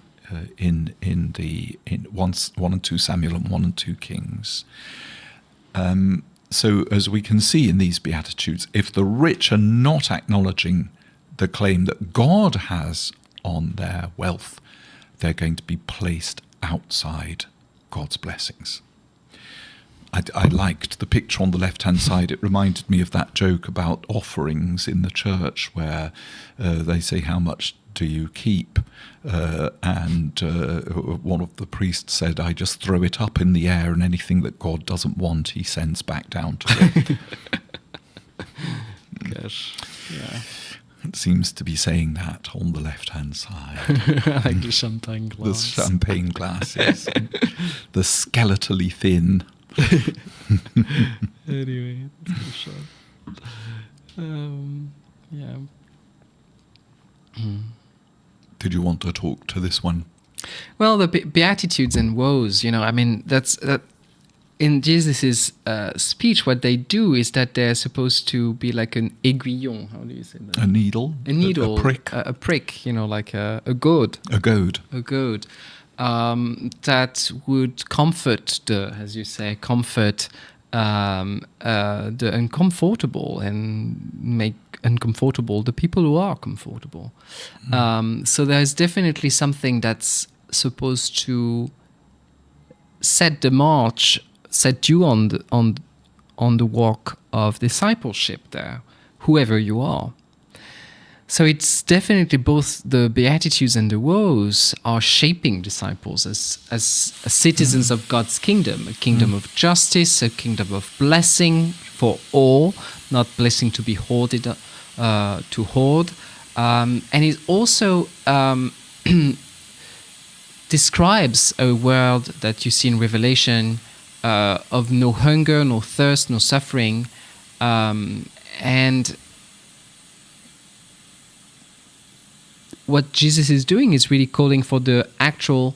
in 1 and 2 Samuel and 1 and 2 Kings. So as we can see in these Beatitudes, if the rich are not acknowledging the claim that God has on their wealth, they're going to be placed outside God's blessings. I liked the picture on the left-hand side. It reminded me of that joke about offerings in the church where they say, how much do you keep? And one of the priests said, I just throw it up in the air, and anything that God doesn't want, he sends back down to it. Gosh, yeah. It seems to be saying that on the left-hand side. Like the champagne glass. The champagne glasses. The skeletally thin. Anyway, that's for sure. Yeah. Did you want to talk to this one? Well, the Beatitudes and woes, I mean, that's in Jesus' speech, what they do is that they're supposed to be like an aiguillon. How do you say that? A needle. A needle. A prick. A prick, like a goad. A goad. A goad. That would comfort the uncomfortable and make uncomfortable the people who are comfortable. So there's definitely something that's supposed to set you on the walk of discipleship there, whoever you are. So it's definitely both the Beatitudes and the woes are shaping disciples as citizens of God's kingdom, a kingdom of justice, a kingdom of blessing for all, not blessing to be hoarded, to hoard. And it also describes a world that you see in Revelation of no hunger, no thirst, no suffering, and what Jesus is doing is really calling for the actual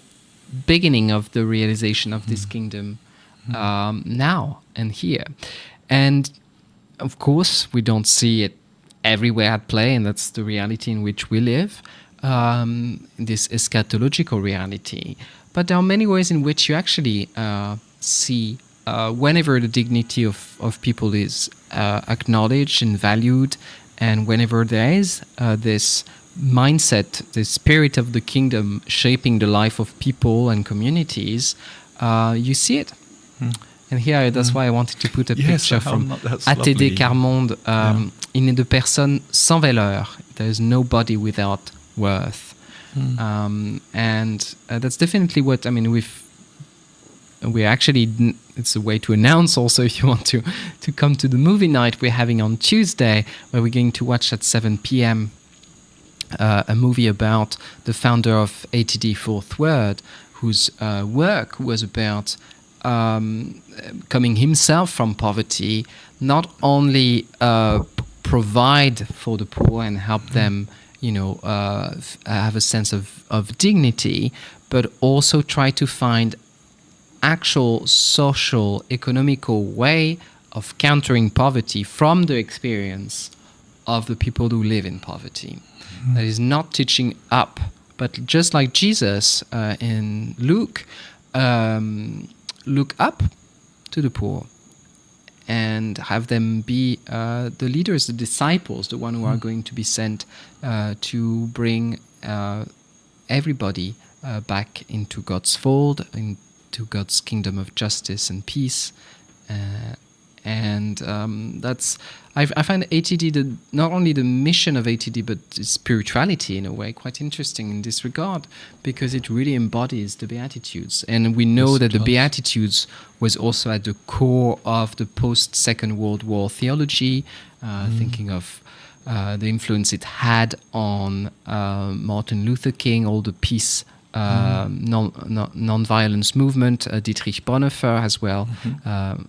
beginning of the realization of this kingdom now and here. And of course, we don't see it everywhere at play, and that's the reality in which we live, this eschatological reality. But there are many ways in which you actually see whenever the dignity of people is acknowledged and valued, and whenever there is this mindset, the spirit of the kingdom shaping the life of people and communities, you see it. And here, that's why I wanted to put a picture from A.T.D. Carmonde, in the person sans valeur. There is nobody without worth. And that's definitely what, I mean, we're actually, it's a way to announce also, if you want to come to the movie night we're having on Tuesday, where we're going to watch at 7 p.m. A movie about the founder of A.T.D. Fourth Word, whose work was about coming himself from poverty, not only provide for the poor and help them, have a sense of dignity, but also try to find actual social, economical way of countering poverty from the experience of the people who live in poverty. That is not teaching up, but just like Jesus in Luke, look up to the poor and have them be the leaders, the disciples, the one who are going to be sent to bring everybody back into God's fold, into God's kingdom of justice and peace. And that's, I find ATD, not only the mission of ATD, but spirituality in a way, quite interesting in this regard, because it really embodies the Beatitudes. And we know that the Beatitudes was also at the core of the post-Second World War theology, thinking of the influence it had on Martin Luther King, all the peace non-violence movement. Dietrich Bonhoeffer as well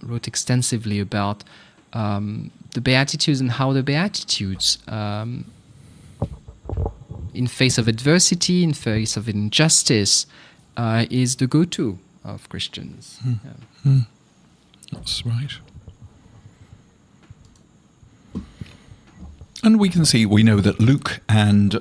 wrote extensively about the Beatitudes and how the Beatitudes, in face of adversity, in face of injustice, is the go-to of Christians. That's right. And we know that Luke and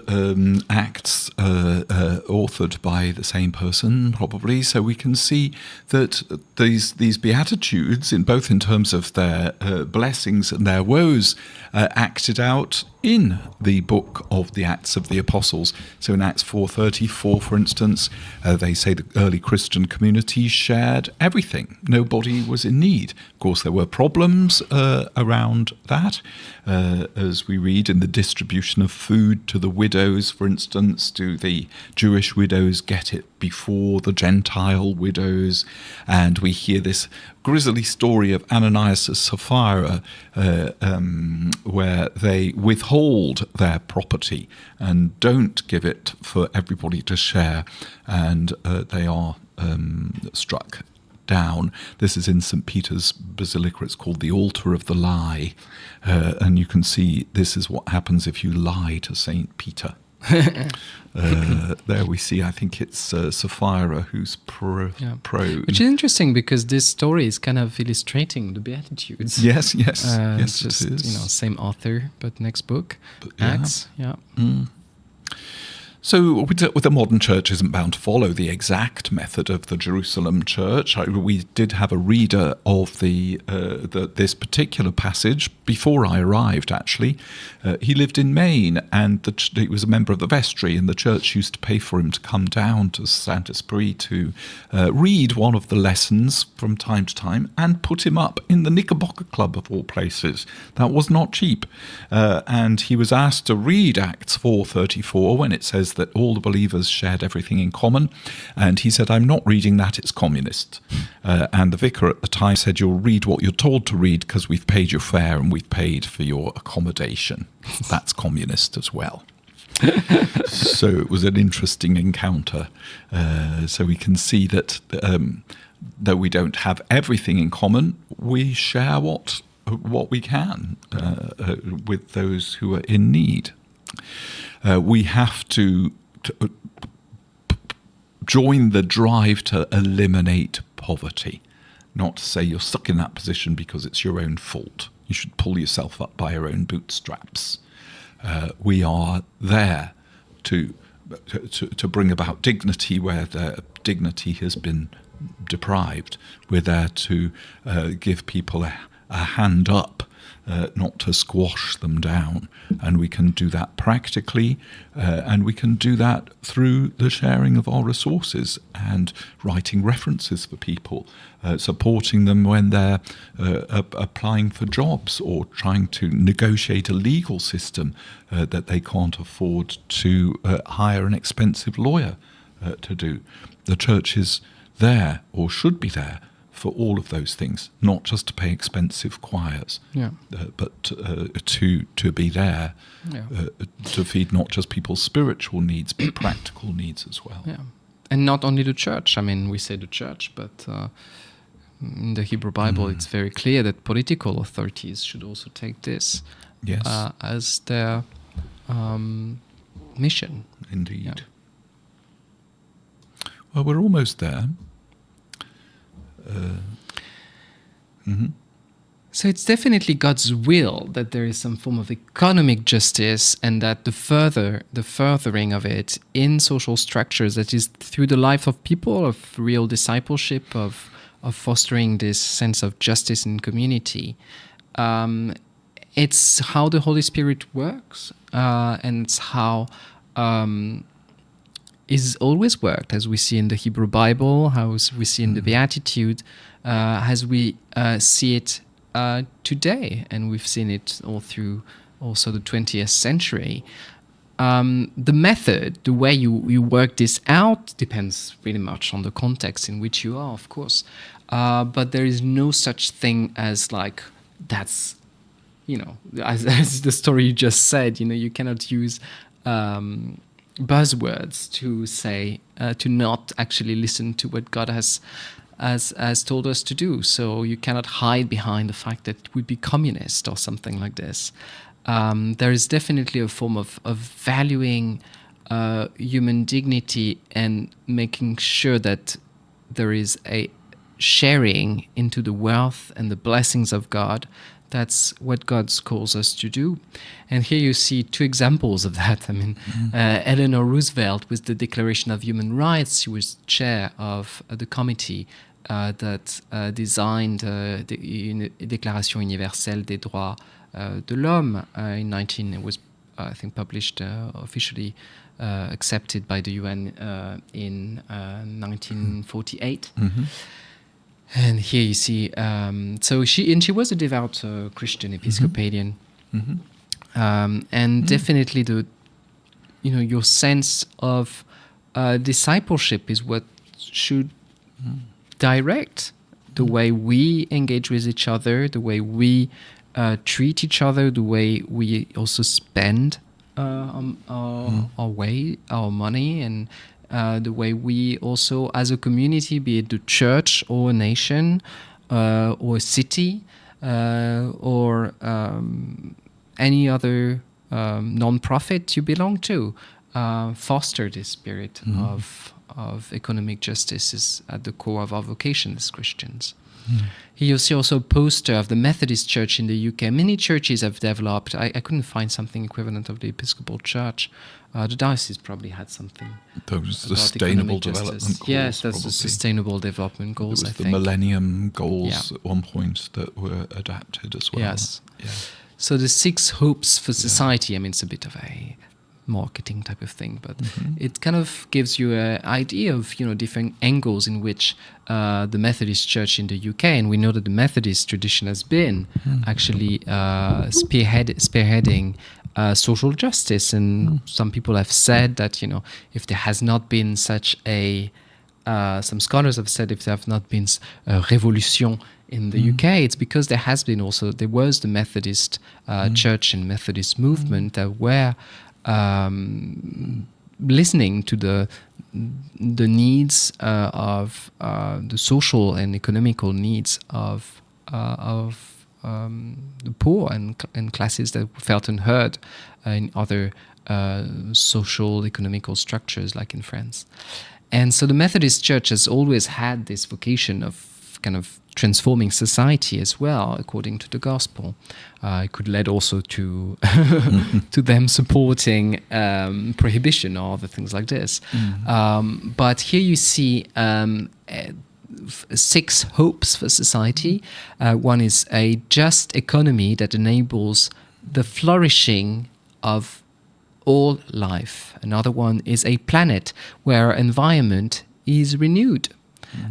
Acts authored by the same person, probably. So we can see that these Beatitudes, in terms of their blessings and their woes, acted out in the book of the Acts of the Apostles. So in Acts 4:34, for instance, they say the early Christian community shared everything. Nobody was in need. Of course, there were problems around that, as we read in the distribution of food to the widows, for instance. Do the Jewish widows get it before the Gentile widows? And we hear this grisly story of Ananias and Sapphira, where they withhold their property and don't give it for everybody to share, and they are struck down. This is in St. Peter's Basilica. It's called the Altar of the Lie, and you can see this is what happens if you lie to St. Peter. There we see, I think it's Sapphira who's prone. Which is interesting because this story is kind of illustrating the Beatitudes. Yes, just, it is. Same author, but next book, Acts. Yeah. So the modern church isn't bound to follow the exact method of the Jerusalem church. We did have a reader of this particular passage before I arrived, actually. He lived in Maine, and he was a member of the vestry, and the church used to pay for him to come down to Saint-Esprit to read one of the lessons from time to time and put him up in the Knickerbocker Club, of all places. That was not cheap. And he was asked to read Acts 4:34 when it says that all the believers shared everything in common, and he said, "I'm not reading that, it's communist." And the vicar at the time said, "You'll read what you're told to read because we've paid your fare and we've paid for your accommodation. That's communist as well." So it was an interesting encounter. So we can see that though we don't have everything in common, we share what we can with those who are in need. We have to join the drive to eliminate poverty, not to say you're stuck in that position because it's your own fault. You should pull yourself up by your own bootstraps. We are there to bring about dignity where the dignity has been deprived. We're there to give people a hand up, not to squash them down. And we can do that practically, and we can do that through the sharing of our resources and writing references for people, supporting them when they're applying for jobs or trying to negotiate a legal system that they can't afford to hire an expensive lawyer to do. The church is there, or should be there, for all of those things, not just to pay expensive choirs, but to be there to feed not just people's spiritual needs, but practical needs as well. Yeah, and not only the church. I mean, we say the church, but in the Hebrew Bible, it's very clear that political authorities should also take this as their mission. Indeed. Yeah. Well, we're almost there. So it's definitely God's will that there is some form of economic justice, and that the furthering of it in social structures, that is through the life of people, of real discipleship, of fostering this sense of justice in community. It's how the Holy Spirit works, and it's how is always worked, as we see in the Hebrew Bible, how we see in the Beatitudes, as we see it today, and we've seen it all through also the 20th century. The method, the way you work this out, depends really much on the context in which you are, of course. But there is no such thing as like, that's, as the story you just said, you cannot use buzzwords to say, to not actually listen to what God has told us to do. So you cannot hide behind the fact that it would be communist or something like this. There is definitely a form of valuing human dignity and making sure that there is a sharing into the wealth and the blessings of God That's what God calls us to do. And here you see two examples of that. I mean, Eleanor Roosevelt, with the Declaration of Human Rights, she was chair of the committee that designed the Déclaration universelle des droits de l'homme it was, I think, published officially, accepted by the UN in 1948. Mm-hmm. And here you see, so she was a devout Christian Episcopalian, and definitely your sense of discipleship is what should direct the way we engage with each other, the way we treat each other, the way we also spend our money, and the way we also, as a community, be it the church or a nation or a city or any other non-profit you belong to, foster this spirit of economic justice is at the core of our vocation as Christians. Here you see also a poster of the Methodist Church in the UK. Many churches have developed. I couldn't find something equivalent of the Episcopal Church. The diocese probably had something. Those sustainable development goals. Yes, that's probably. the sustainable development goals, It was I the think. Millennium Goals at one point that were adapted as well. Yes. Yeah. So the 6 hopes for society, I mean, it's a bit of a marketing type of thing, but it kind of gives you an idea of different angles in which the Methodist Church in the UK, and we know that the Methodist tradition has been actually spearheading social justice, and some people have said that if there has not been such a some scholars have said if there have not been a révolution in the UK, it's because there was the Methodist Church and Methodist movement that were listening to the needs of the social and economical needs of the poor and classes that felt unheard in other social economical structures like in France. And so the Methodist Church has always had this vocation of kind of transforming society as well, according to the gospel. It could lead also to to them supporting prohibition or other things like this. But here you see 6 hopes for society. One is a just economy that enables the flourishing of all life. Another one is a planet where our environment is renewed.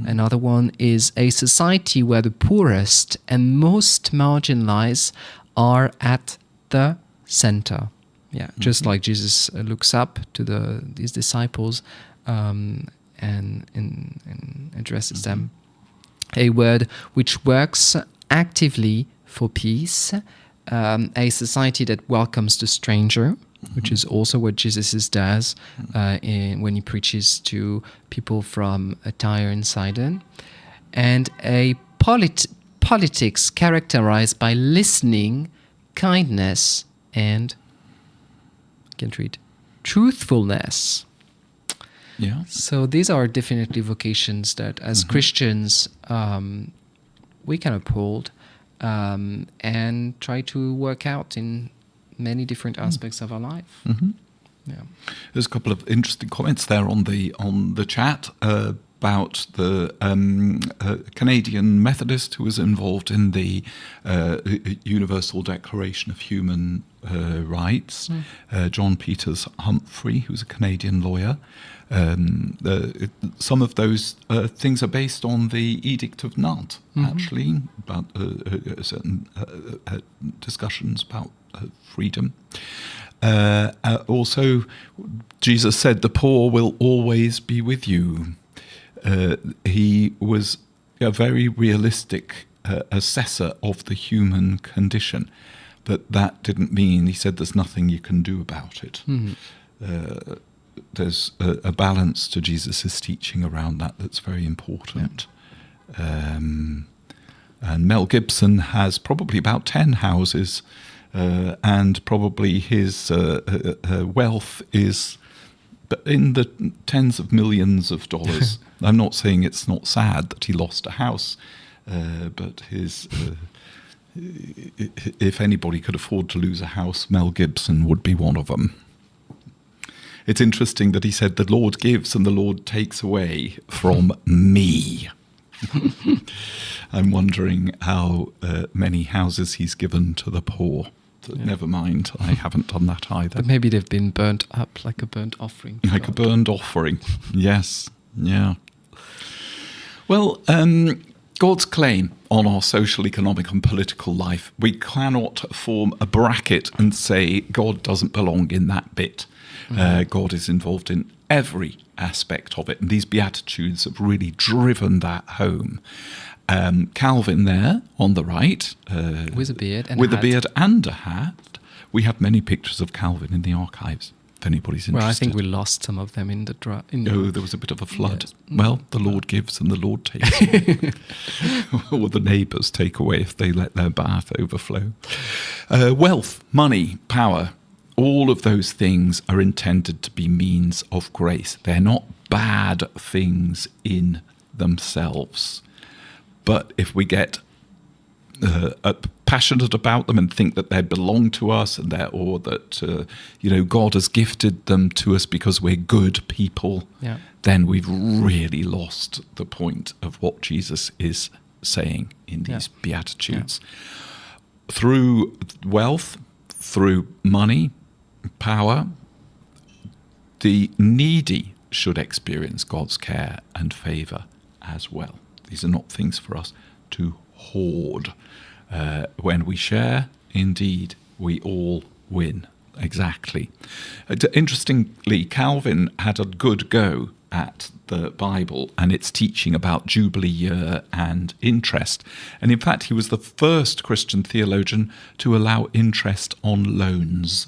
Another one is a society where the poorest and most marginalized are at the center. Just like Jesus looks up to these disciples and addresses them. A word which works actively for peace, a society that welcomes the stranger, which is also what Jesus does when he preaches to people from Tyre and Sidon, and a politics characterized by listening, kindness, and truthfulness. Yeah. So these are definitely vocations that, as Christians, we can uphold and try to work out in many different aspects of our life. Yeah. There's a couple of interesting comments there on the chat about the Canadian Methodist who was involved in the Universal Declaration of Human Rights, John Peters Humphrey, who's a Canadian lawyer. Some of those things are based on the Edict of Nantes, actually, about certain discussions about freedom. Also, Jesus said, "The poor will always be with you." He was a very realistic assessor of the human condition, but that didn't mean, he said, there's nothing you can do about it. There's a balance to Jesus' teaching around that that's very important. And Mel Gibson has probably about 10 houses, and probably his wealth is in the tens of millions of dollars. I'm not saying it's not sad that he lost a house, but his if anybody could afford to lose a house, Mel Gibson would be one of them. It's interesting that he said, the Lord gives and the Lord takes away from me. I'm wondering how many houses he's given to the poor. Yeah. Never mind, I haven't done that either. But maybe they've been burnt up like a burnt offering. Like a burnt offering, yes, yeah. Well, God's claim on our social, economic and political life, we cannot form a bracket and say God doesn't belong in that bit. Mm-hmm. God is involved in every aspect of it. And these Beatitudes have really driven that home. Calvin there on the right. With a beard and with a beard and a hat. We have many pictures of Calvin in the archives, if anybody's interested. Well, I think we lost some of them in the... there was a bit of a flood. Yes. Well, the Lord gives and the Lord takes. Or the neighbours take away if they let their bath overflow. Wealth, money, power, all of those things are intended to be means of grace. They're not bad things in themselves. But if we get passionate about them and think that they belong to us, and or that God has gifted them to us because we're good people, then we've really lost the point of what Jesus is saying in these Beatitudes. Yeah. Through wealth, through money, power, the needy should experience God's care and favour as well. These are not things for us to hoard. When we share, indeed, we all win. Exactly. Interestingly, Calvin had a good go at the Bible and its teaching about Jubilee year and interest. And in fact, he was the first Christian theologian to allow interest on loans.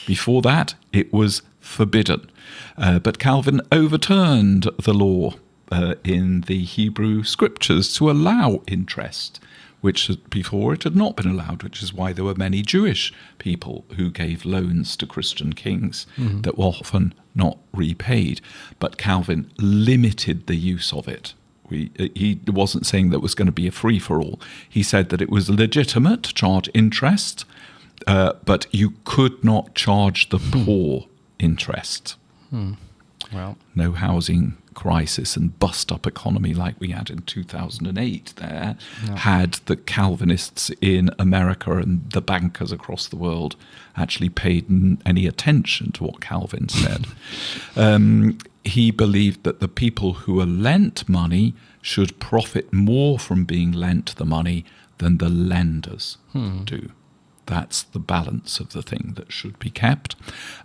Before that, it was forbidden. But Calvin overturned the law in the Hebrew scriptures to allow interest, which before it had not been allowed, which is why there were many Jewish people who gave loans to Christian kings that were often not repaid. But Calvin limited the use of it. He wasn't saying that it was going to be a free-for-all. He said that it was legitimate to charge interest, but you could not charge the poor interest. Well, no housing crisis and bust-up economy like we had in 2008 there, had the Calvinists in America and the bankers across the world actually paid any attention to what Calvin said. He believed that the people who were lent money should profit more from being lent the money than the lenders do. That's the balance of the thing that should be kept.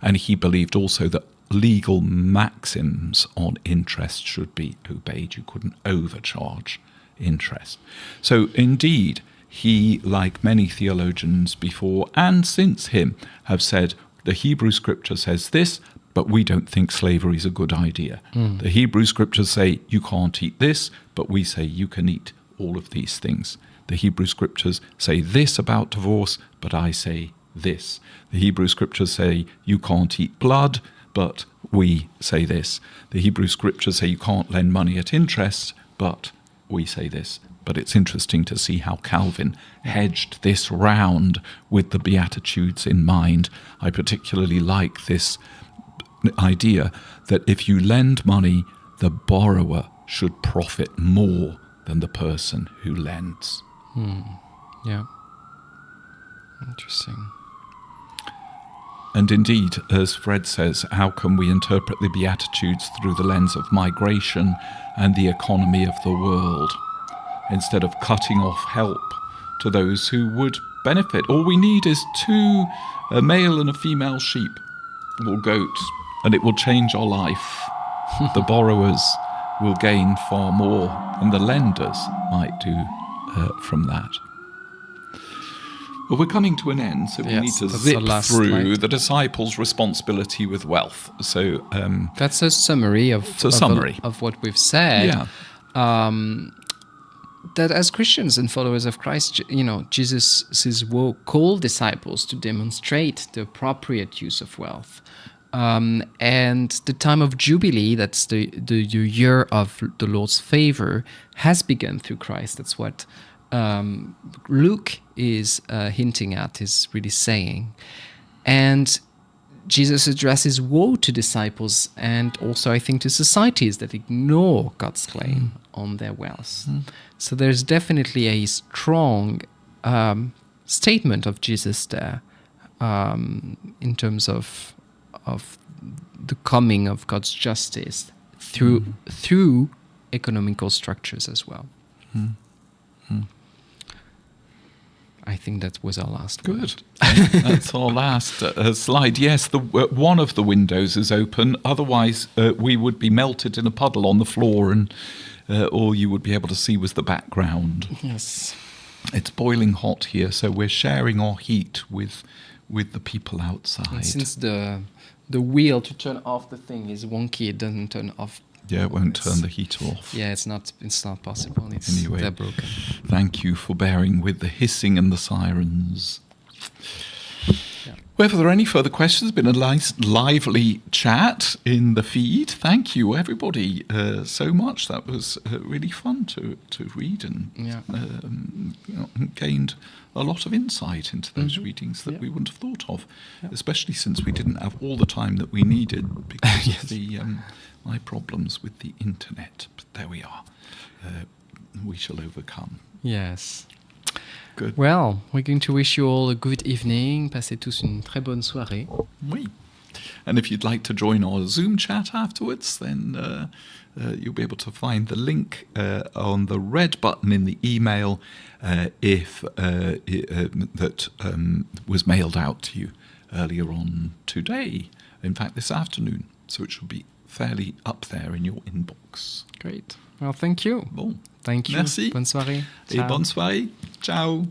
And he believed also that legal maxims on interest should be obeyed. You couldn't overcharge interest. So indeed, he, like many theologians before and since him, have said the Hebrew scripture says this, but we don't think slavery is a good idea. The Hebrew scriptures say you can't eat this, but we say you can eat all of these things. The Hebrew scriptures say this about divorce, but I say this. The Hebrew scriptures say you can't eat blood, but we say this. The Hebrew scriptures say you can't lend money at interest, but we say this. But it's interesting to see how Calvin hedged this round with the Beatitudes in mind. I particularly like this idea that if you lend money, the borrower should profit more than the person who lends. Yeah. Interesting. And indeed, as Fred says, how can we interpret the Beatitudes through the lens of migration and the economy of the world, instead of cutting off help to those who would benefit? All we need is two, a male and a female sheep or goat, and it will change our life. The borrowers will gain far more than the lenders might do from that. Well, we're coming to an end, so we need to zip through the disciples' responsibility with wealth. So that's a summary of what we've said. Yeah. That as Christians and followers of Christ, Jesus called disciples to demonstrate the appropriate use of wealth. And the time of Jubilee, that's the year of the Lord's favor, has begun through Christ. That's what Luke is hinting at, is really saying. And Jesus addresses woe to disciples and also, I think, to societies that ignore God's claim on their wealth. So there's definitely a strong statement of Jesus there in terms of the coming of God's justice through economical structures as well. I think that was our last word. Good. That's our last slide. Yes, one of the windows is open. Otherwise, we would be melted in a puddle on the floor, and all you would be able to see was the background. Yes. It's boiling hot here, so we're sharing our heat with the people outside. And since the wheel to turn off the thing is wonky, it doesn't turn off. Yeah, it won't turn the heater off. Yeah, it's not possible. Anyway, they're broken. Thank you for bearing with the hissing and the sirens. Yeah. Well, if there are any further questions, it's been a nice, lively chat in the feed. Thank you, everybody, so much. That was really fun to read and gained a lot of insight into those readings that we wouldn't have thought of, especially since we didn't have all the time that we needed because of the my problems with the internet. But there we are. We shall overcome. Yes. Good. Well, we're going to wish you all a good evening. Passez tous une très bonne soirée. Oui. And if you'd like to join our Zoom chat afterwards, then you'll be able to find the link on the red button in the email that was mailed out to you earlier on today. In fact, this afternoon. So it should be fairly up there in your inbox. Great. Well, thank you. Bon. Thank you. Merci. Bonne soirée. Et bonne soirée. Ciao.